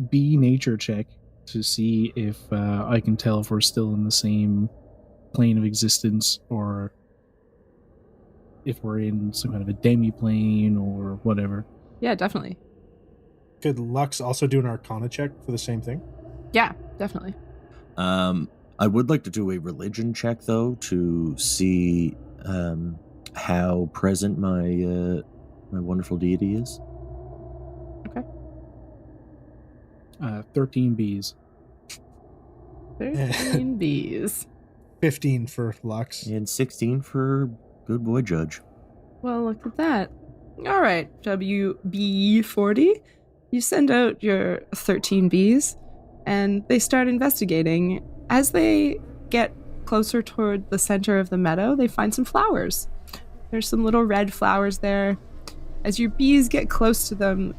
B nature check to see if I can tell if we're still in the same plane of existence, or if we're in some kind of a demi-plane or whatever? Yeah, definitely. Could Lux also do an Arcana check for the same thing? Yeah, definitely. I would like to do a religion check though to see how present my wonderful deity is. 13 Bs. 13 Bs. 15 for Lux. And 16 for good boy Judge. Well, look at that. All right, WB40. You send out your 13 Bs, and they start investigating. As they get closer toward the center of the meadow, they find some flowers. There's some little red flowers there. As your bees get close to them,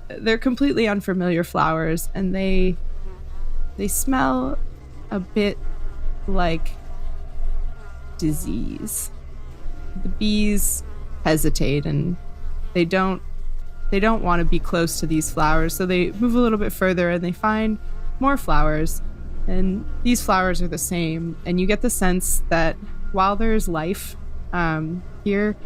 they're completely unfamiliar flowers, and they smell a bit like disease. The bees hesitate, and they don't want to be close to these flowers, so they move a little bit further and they find more flowers, and these flowers are the same, and you get the sense that while there's life here,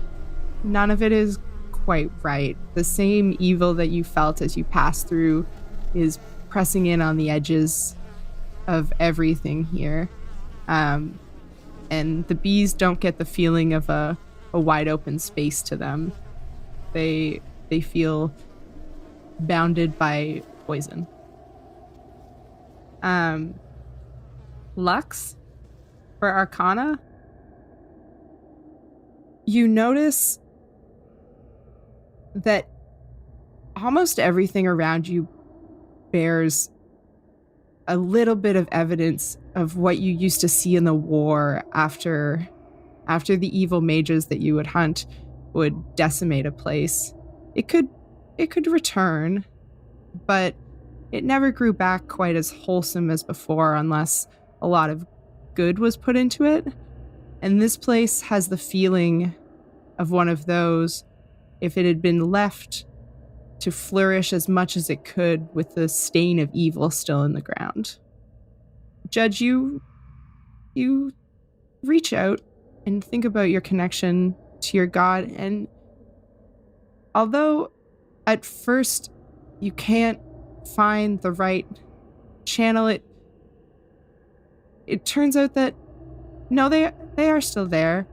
none of it is quite right. The same evil that you felt as you passed through is pressing in on the edges of everything here, and the bees don't get the feeling of a wide open space to them. They feel bounded by poison. Lux, for Arcana, you notice that almost everything around you bears a little bit of evidence of what you used to see in the war after the evil mages that you would hunt would decimate a place. It could return, but it never grew back quite as wholesome as before unless a lot of good was put into it. And this place has the feeling of one of those if it had been left to flourish as much as it could with the stain of evil still in the ground. Judge, you reach out and think about your connection to your god, and although at first you can't find the right channel, it turns out that no, they are still there.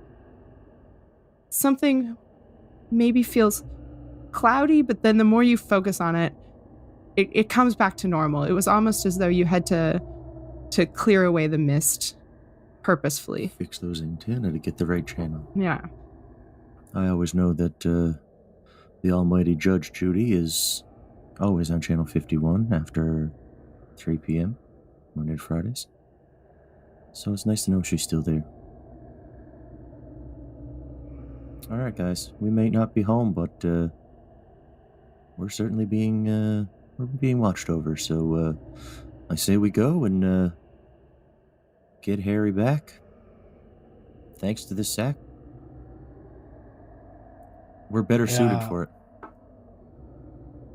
Something maybe feels cloudy, but then the more you focus on it, it comes back to normal. It was almost as though you had to clear away the mist purposefully. Fix those antennae to get the right channel. Yeah. I always know that the almighty Judge Judy is always on channel 51 after 3 p.m. Monday to Fridays. So it's nice to know she's still there. All right, guys. We may not be home, but we're certainly being watched over. So I say we go and get Harry back. Thanks to this sack. We're better suited for it.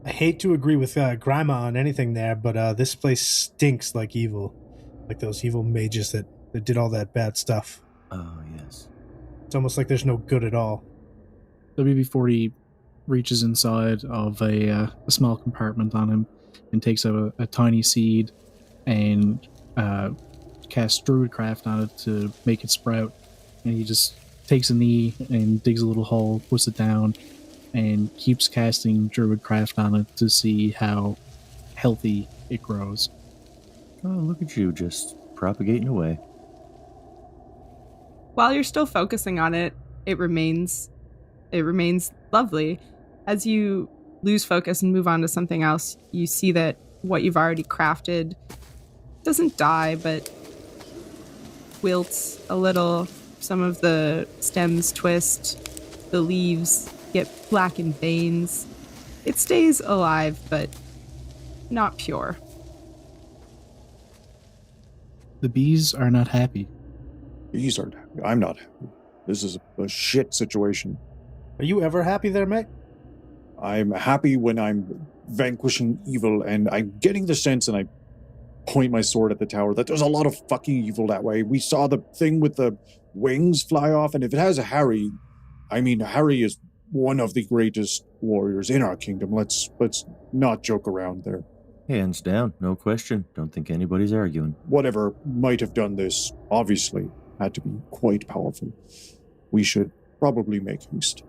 I hate to agree with Grandma on anything there, but this place stinks like evil. Like those evil mages that did all that bad stuff. Oh, yes. It's almost like there's no good at all. WB-40 reaches inside of a small compartment on him and takes out a tiny seed and casts Druidcraft on it to make it sprout. And he just takes a knee and digs a little hole, puts it down, and keeps casting Druidcraft on it to see how healthy it grows. Oh, look at you, just propagating away. While you're still focusing on it, it remains lovely. As you lose focus and move on to something else, you see that what you've already crafted doesn't die, but wilts a little. Some of the stems twist, the leaves get black in veins. It stays alive, but not pure. The bees are not happy. Bees aren't happy. I'm not happy. This is a shit situation. Are you ever happy there, mate? I'm happy when I'm vanquishing evil, and I'm getting the sense, and I point my sword at the tower, that there's a lot of fucking evil that way. We saw the thing with the wings fly off, and if it has a Harry, I mean, Harry is one of the greatest warriors in our kingdom. Let's not joke around there. Hands down, no question. Don't think anybody's arguing. Whatever might have done this, obviously, had to be quite powerful. We should probably make haste.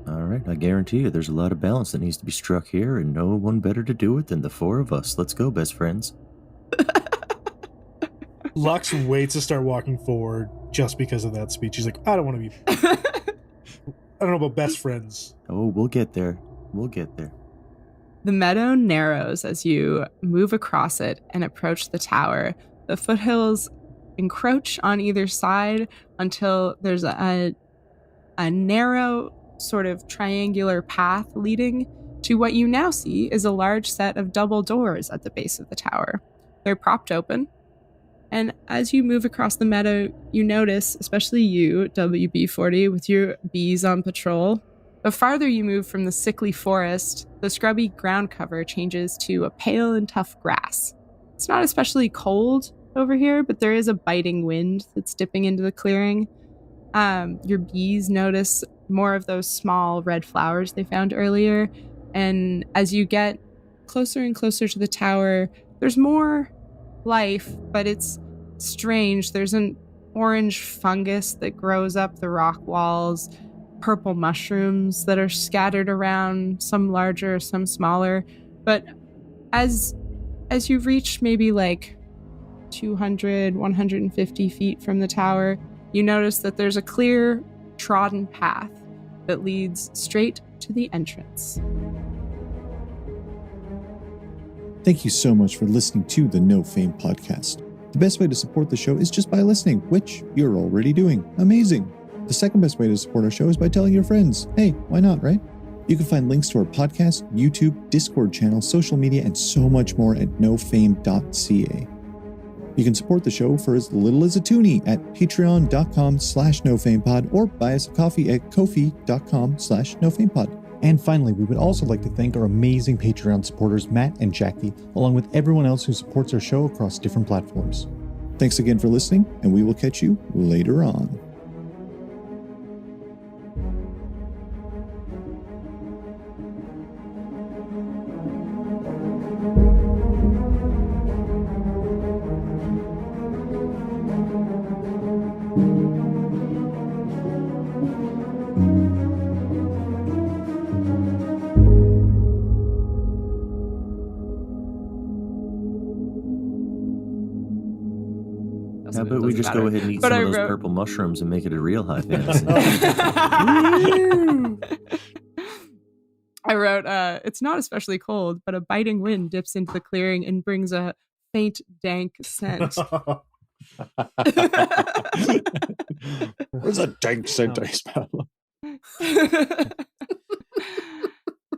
All right, I guarantee you there's a lot of balance that needs to be struck here, and no one better to do it than the four of us. Let's go, best friends. Lux waits to start walking forward just because of that speech. He's like, I don't want to be... I don't know about best friends. Oh, we'll get there. We'll get there. The meadow narrows as you move across it and approach the tower. The foothills encroach on either side until there's a narrow sort of triangular path leading to what you now see is a large set of double doors at the base of the tower. They're propped open, and as you move across the meadow, you notice, especially you, WB-40, with your bees on patrol, the farther you move from the sickly forest, the scrubby ground cover changes to a pale and tough grass. It's not especially cold over here, but there is a biting wind that's dipping into the clearing. Your bees notice more of those small red flowers they found earlier, and as you get closer and closer to the tower, there's more life, but it's strange. There's an orange fungus that grows up the rock walls, purple mushrooms that are scattered around, some larger, some smaller. But as you reach maybe like 200, 150 feet from the tower, you notice that there's a clear, trodden path that leads straight to the entrance. Thank you so much for listening to the No Fame podcast. The best way to support the show is just by listening, which you're already doing. Amazing. The second best way to support our show is by telling your friends. Hey, why not, right? You can find links to our podcast, YouTube, Discord channel, social media, and so much more at nofame.ca. You can support the show for as little as a toonie at patreon.com/nofamepod or buy us a coffee at ko-fi.com/nofamepod. And finally, we would also like to thank our amazing Patreon supporters, Matt and Jackie, along with everyone else who supports our show across different platforms. Thanks again for listening, and we will catch you later on. How about we just go ahead and eat But some I of those wrote- purple mushrooms and make it a real high fantasy? I wrote, it's not especially cold, but a biting wind dips into the clearing and brings a faint, dank scent. Where's a dank scent I smell?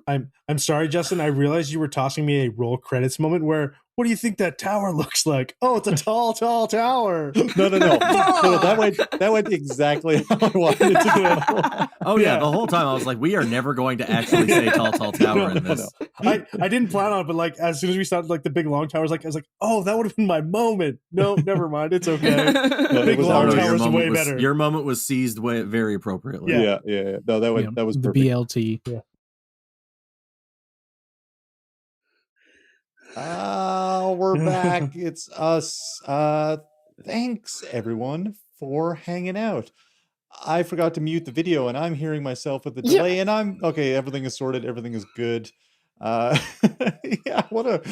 I'm sorry, Justin. I realized you were tossing me a roll credits moment where, what do you think that tower looks like? Oh, it's a tall, tall tower. No. That went exactly how I wanted it to go. Oh yeah, the whole time I was like, we are never going to actually say tall tower in this. I didn't plan on it, but like as soon as we started like the big long towers, like I was like, oh, that would have been my moment. No, never mind. It's okay. Big long towers are way better. Your moment was seized very appropriately. Yeah. No, that was the perfect. BLT. Yeah. We're back. It's us. Thanks everyone for hanging out. I forgot to mute the video and I'm hearing myself with the delay and I'm okay, everything is sorted, everything is good. Yeah, what a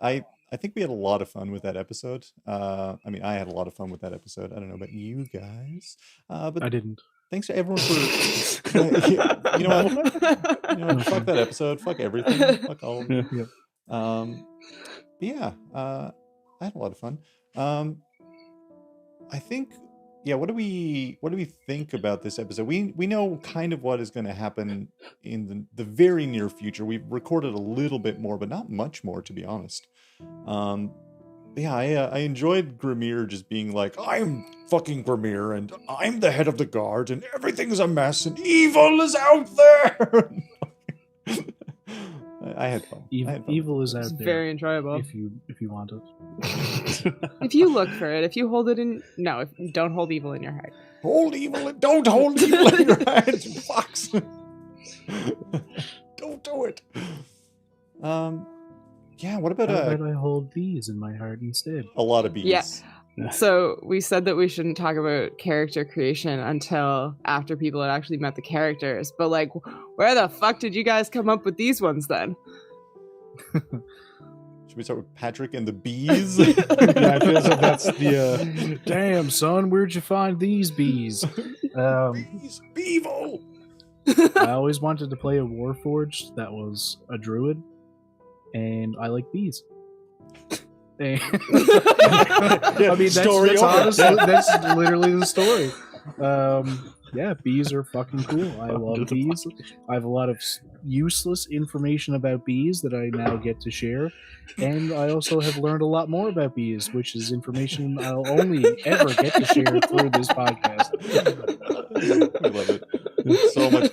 I think we had a lot of fun with that episode. I mean, I had a lot of fun with that episode. I don't know about you guys. But I didn't. thanks to everyone for you know what? Fuck that episode, fuck everything, fuck all of it. Yeah. I had a lot of fun. I think, what do we think about this episode? We know kind of what is going to happen in the very near future. We've recorded a little bit more, but not much more, to be honest. I enjoyed Grimmier just being like, I'm fucking Grimmier, and I'm the head of the guard, and everything's a mess, and evil is out there. I had fun. Evil is out It's there. very enjoyable. If you want it. If you look for it, if you hold it in, no, don't hold evil in your heart. Hold evil, don't hold evil in your hand, you fucks. Don't do it. What about How about I hold bees in my heart instead? a lot of bees? Yeah. So we said that we shouldn't talk about character creation until after people had actually met the characters. But like, where the fuck did you guys come up with these ones then? Should we start with Patrick and the bees? Yeah, I feel as if that's the Damn, son, where'd you find these bees? Bees, evil. I always wanted to play a Warforged that was a druid, and I like bees. And- I mean, Story that's over. honestly, that's literally the story. Bees are fucking cool. I love bees. I have a lot of useless information about bees that I now get to share, and I also have learned a lot more about bees, which is information I'll only ever get to share through this podcast. I love it so much.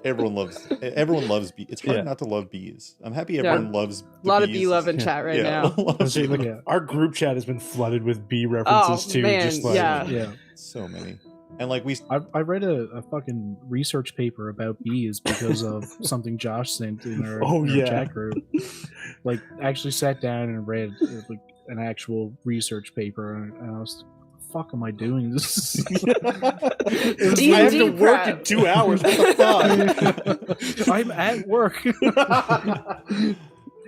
Everyone loves bees. It's hard not to love bees. I'm happy everyone loves the A lot of bees. bee love in chat right now. Our group chat has been flooded with bee references too. Man, just like, yeah. So many. And like I read a fucking research paper about bees because of something Josh sent in our, in our chat group. Like, actually sat down and read like an actual research paper, and I was, fuck am I doing this? I have to work in 2 hours. What the fuck? I'm at work.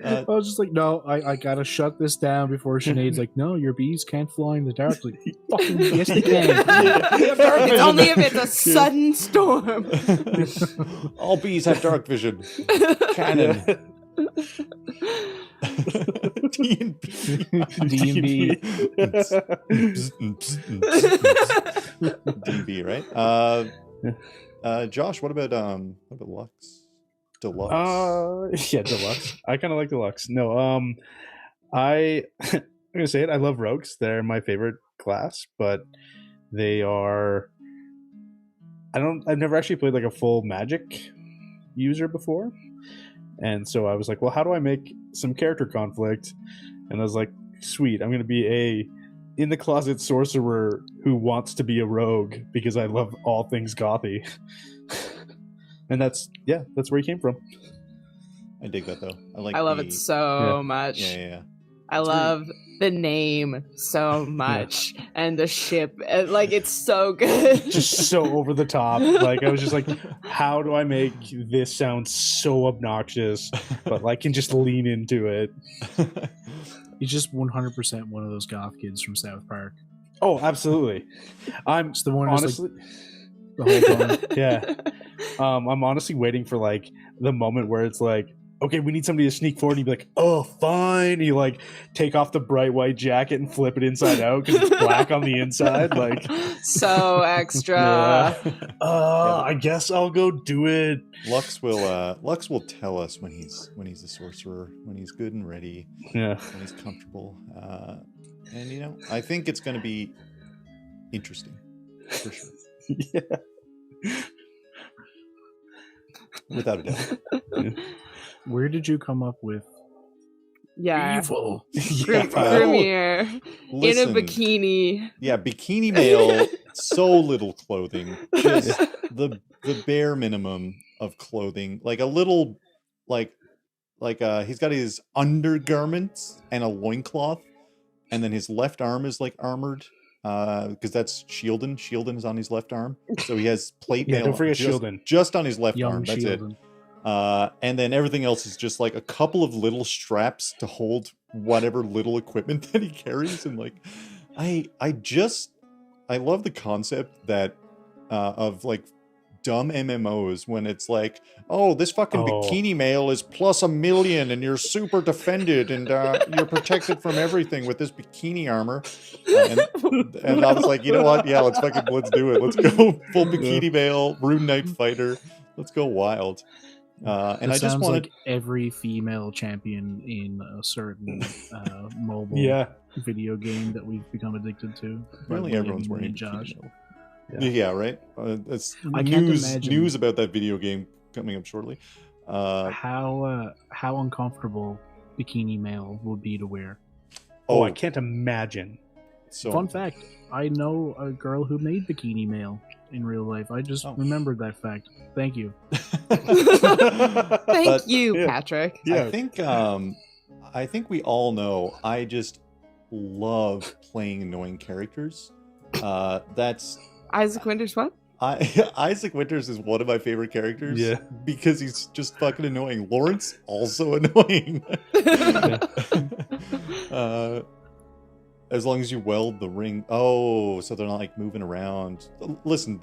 I was just like, no, I gotta shut this down before Sinead's like, no, your bees can't fly in the dark. Like, fucking yes, they can. It's only if it's a sudden storm. all bees have dark vision. Canon. D&B. D&B. D&B, right? Josh, what about Lux? Deluxe. Deluxe. I kind of like Deluxe. No, I'm gonna say it. I love rogues. They're my favorite class, but they are. I've never actually played like a full magic user before, and so I was like, well, how do I make some character conflict? And I was like, sweet, I'm gonna be a in the closet sorcerer who wants to be a rogue because I love all things gothy. And that's where he came from. I dig that though. I love it so much. Yeah. I love the name so much and the ship. Like, it's so good. Just so over the top. Like, I was just like, how do I make this sound so obnoxious, but like can just lean into it? He's just 100% one of those goth kids from South Park. Oh, absolutely. I'm It's the one honestly, the whole time. yeah. I'm honestly waiting for like the moment where it's like, okay, we need somebody to sneak forward, and you'd be like, oh, fine. And you like take off the bright white jacket and flip it inside out because it's black on the inside. Like, So extra. I guess I'll go do it. Lux will tell us when he's a sorcerer, when he's good and ready, Yeah. when he's comfortable. And you know, I think it's going to be interesting for sure, Yeah. without a doubt. Where did you come up with Yeah. evil? Grimmier in Listen, a bikini. Yeah, bikini male, so little clothing, just the bare minimum of clothing, like a little, like he's got his undergarments and a loincloth, and then his left arm is like armored, because that's Shieldon. Shieldon is on his left arm, so he has plate Yeah, mail. don't forget just, Shieldon. just on his left Young arm. That's it. Shieldon. And then everything else is just like a couple of little straps to hold whatever little equipment that he carries. And like, I love the concept that of like dumb MMOs when it's like, oh, this fucking bikini male is plus 1,000,000 and you're super defended and you're protected from everything with this bikini armor. And I was like, you know what? Yeah, let's do it. Let's go full bikini male, Rune Knight fighter. Let's go wild. And I just wanted like every female champion in a certain mobile video game that we've become addicted to. really Like everyone's William wearing and Josh. Yeah, right. That's I can't imagine news about that video game coming up shortly. how uncomfortable bikini male would be to wear. Oh, I can't imagine. So Fun fact: I know a girl who made bikini male in real life. I just remembered that fact. Thank you. Thank you, Patrick. Yeah. I think we all know I just love playing annoying characters. That's Isaac Winters, what? Isaac Winters is one of my favorite characters. Yeah. Because he's just fucking annoying. Lawrence, also annoying. As long as you weld the ring. Oh, so they're not like moving around. Listen,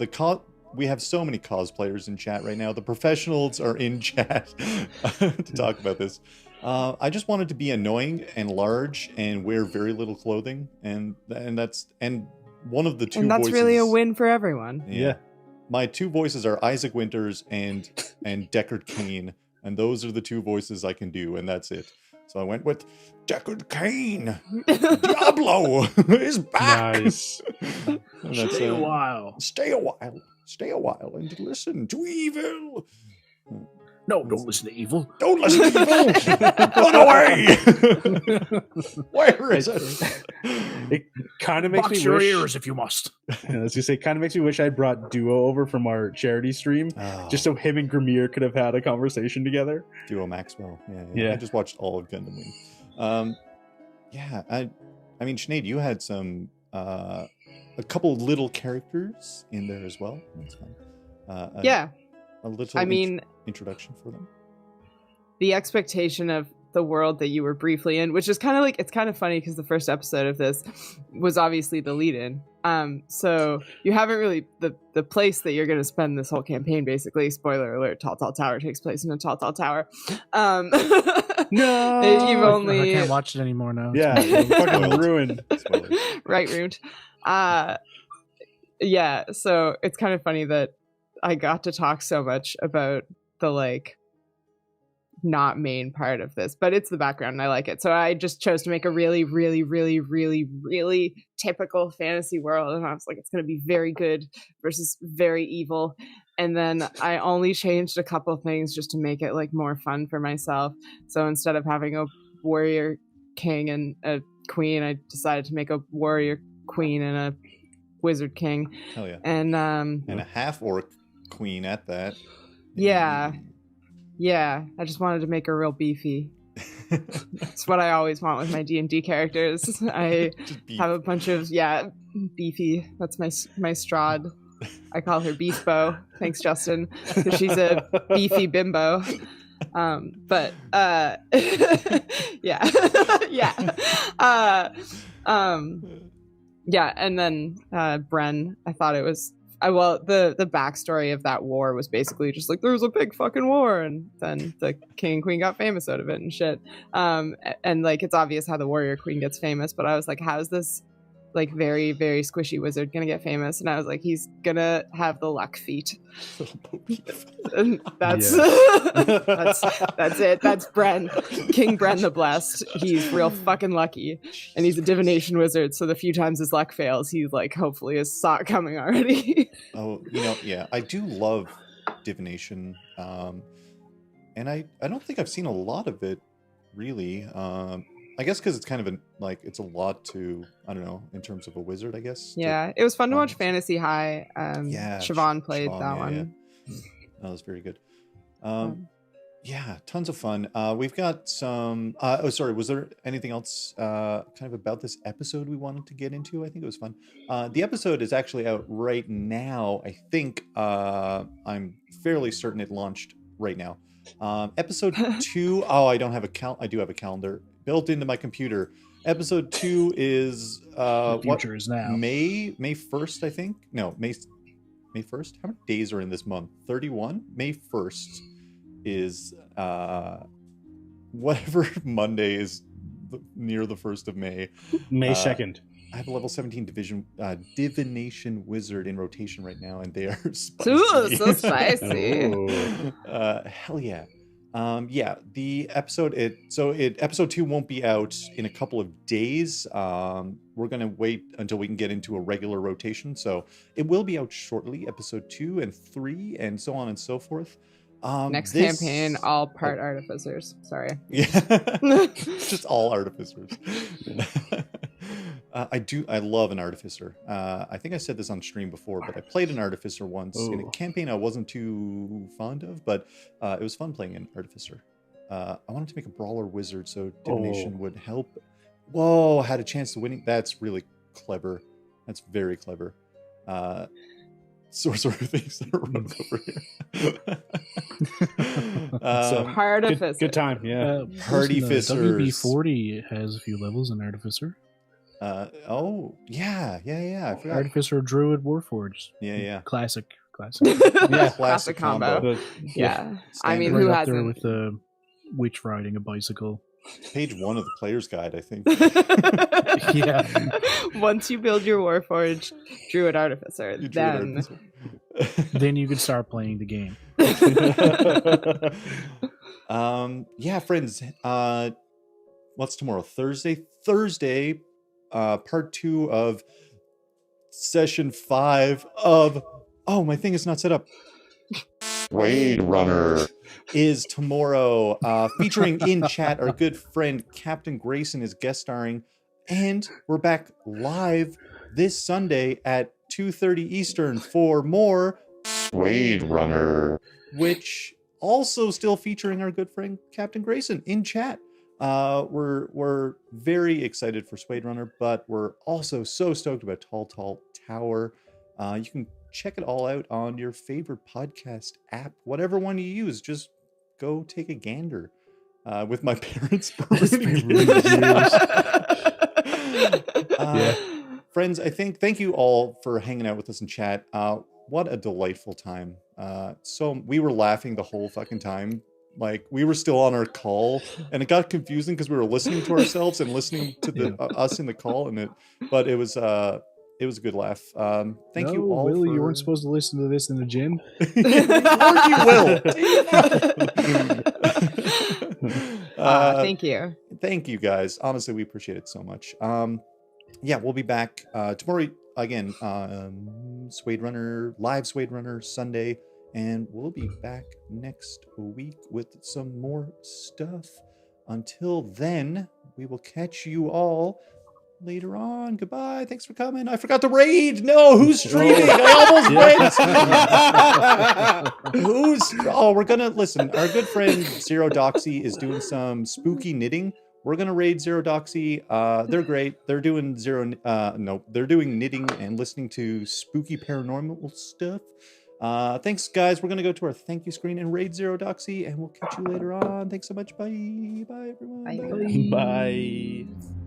we have so many cosplayers in chat right now. The professionals are in chat to talk about this. I just wanted to be annoying and large and wear very little clothing, and one of the two. And that's voices, really a win for everyone. Yeah. My two voices are Isaac Winters and Deckard Cain, and those are the two voices I can do, and that's it. So I went with Deckard Cain. Diablo is back. Nice. Stay a while. Stay a while, and listen to evil. No, don't listen to evil. Don't listen to evil. Run away. Where is it? It kind of makes Box me your wish. ears if you must. As you say, kind of makes me wish I brought Duo over from our charity stream, just so him and Grimmier could have had a conversation together. Duo Maxwell. Yeah. I just watched all of Gundam Wing. I mean, Sinead, you had some a couple of little characters in there as well. That's fine. A little introduction for them. The expectation of the world that you were briefly in, which is kind of like, it's kind of funny because the first episode of this was obviously the lead-in. So you haven't really, the place that you're going to spend this whole campaign, basically, spoiler alert, Tall Tall Tower takes place in a Tall Tall Tower. No! You've only... I can't watch it anymore now. Yeah, fucking ruined. Right, ruined. Yeah, so it's kind of funny that I got to talk so much about the, like, not main part of this, but it's the background and I like it. So I just chose to make a really, really, really, really, really typical fantasy world. And I was like, it's going to be very good versus very evil. And then I only changed a couple things just to make it like more fun for myself. So instead of having a warrior king and a queen, I decided to make a warrior queen and a wizard king. Hell yeah. And a half orc queen at that. Yeah. Yeah, I just wanted to make her real beefy. It's what I always want with my D&D characters. I Just beef. have a bunch of beefy. That's my Strahd. I call her Beef Bow. Thanks, Justin, because she's a beefy bimbo. But yeah, yeah. And then Bren, I thought it was the backstory of that war was basically just like there was a big fucking war, and then the king and queen got famous out of it and shit. And like it's obvious how the warrior queen gets famous, but I was like, how's this like very, very squishy wizard gonna get famous? And I was like, he's gonna have the luck feat. And that's that's it. That's Bren, King Bren the Blessed. He's real fucking lucky, and he's a divination wizard. So the few times his luck fails, he's like, hopefully his sock coming already. Oh, yeah, I do love divination, and I don't think I've seen a lot of it really. I guess because it's kind of it's a lot to, I don't know, in terms of a wizard, I guess. Yeah, it was fun to watch Fantasy High. Yeah, Siobhan played Siobhan, that one. Yeah. That was very good. Yeah, tons of fun. We've got some. Sorry, was there anything else kind of about this episode we wanted to get into? I think it was fun. The episode is actually out right now. I think I'm fairly certain it launched right now. Episode 2. Oh, I don't have I do have a calendar built into my computer. Episode 2 is the future is now. May 1st, I think. No, May 1st. How many days are in this month? 31. May 1st is whatever Monday is near the 1st of May. May 2nd. I have a level 17 divination wizard in rotation right now, and they are spicy. Ooh, so spicy. Hell yeah. Yeah, the episode episode 2 won't be out in a couple of days. We're gonna wait until we can get into a regular rotation, so it will be out shortly. Episode 2 and 3 and so on and so forth. Next campaign, all part artificers. Sorry. Yeah, just all artificers. I love an artificer. I think I said this on stream before, but I played an artificer once in a campaign I wasn't too fond of, but it was fun playing an artificer. I wanted to make a brawler wizard so divination would help. Whoa, had a chance to winning. That's really clever. That's very clever. Sorcerer things that are run over here. So Artificer. good time, yeah. Artificers. WB40 has a few levels in Artificer. Yeah. I forgot. Artificer, Druid, Warforged. Yeah. Classic. Yeah, Classic combo. But, Yeah. I mean, Standard. who Right up there hasn't? with the witch riding a bicycle. Page 1 of the player's guide, I think. Yeah. Once you build your Warforged Druid Artificer, You drew then it out. Then you can start playing the game. Yeah, friends. What's tomorrow? Thursday, part 2 of session 5 of. Oh, my thing is not set up. Blade Runner Is tomorrow, featuring in chat our good friend Captain Grayson is guest starring, and we're back live this Sunday at 2:30 Eastern for more Blade Runner. which also still featuring our good friend Captain Grayson in chat. We're very excited for Suede Runner, but we're also so stoked about Tall Tower. You can check it all out on your favorite podcast app, whatever one you use. Just go take a gander with my parents. Friends, thank you all for hanging out with us in chat. What a delightful time. So we were laughing the whole fucking time. Like, we were still on our call, and it got confusing because we were listening to ourselves and listening to the us in the call, but it was a good laugh. Thank you all. Will, you weren't supposed to listen to this in the gym. Or you will. Thank you. Thank you, guys. Honestly, we appreciate it so much. Yeah, we'll be back tomorrow again. Live Suede Runner Sunday, and we'll be back next week with some more stuff. Until then, we will catch you all later on. Goodbye. Thanks for coming. I forgot to raid. No, who's streaming? I almost went. We're gonna listen. Our good friend Zero Doxy is doing some spooky knitting. We're gonna raid Zero Doxy. They're great. They're doing they're doing knitting and listening to spooky paranormal stuff. Thanks, guys. We're gonna go to our thank you screen and raid Zero Doxy, and we'll catch you later on. Thanks so much. Bye. Bye, everyone. Bye. Bye.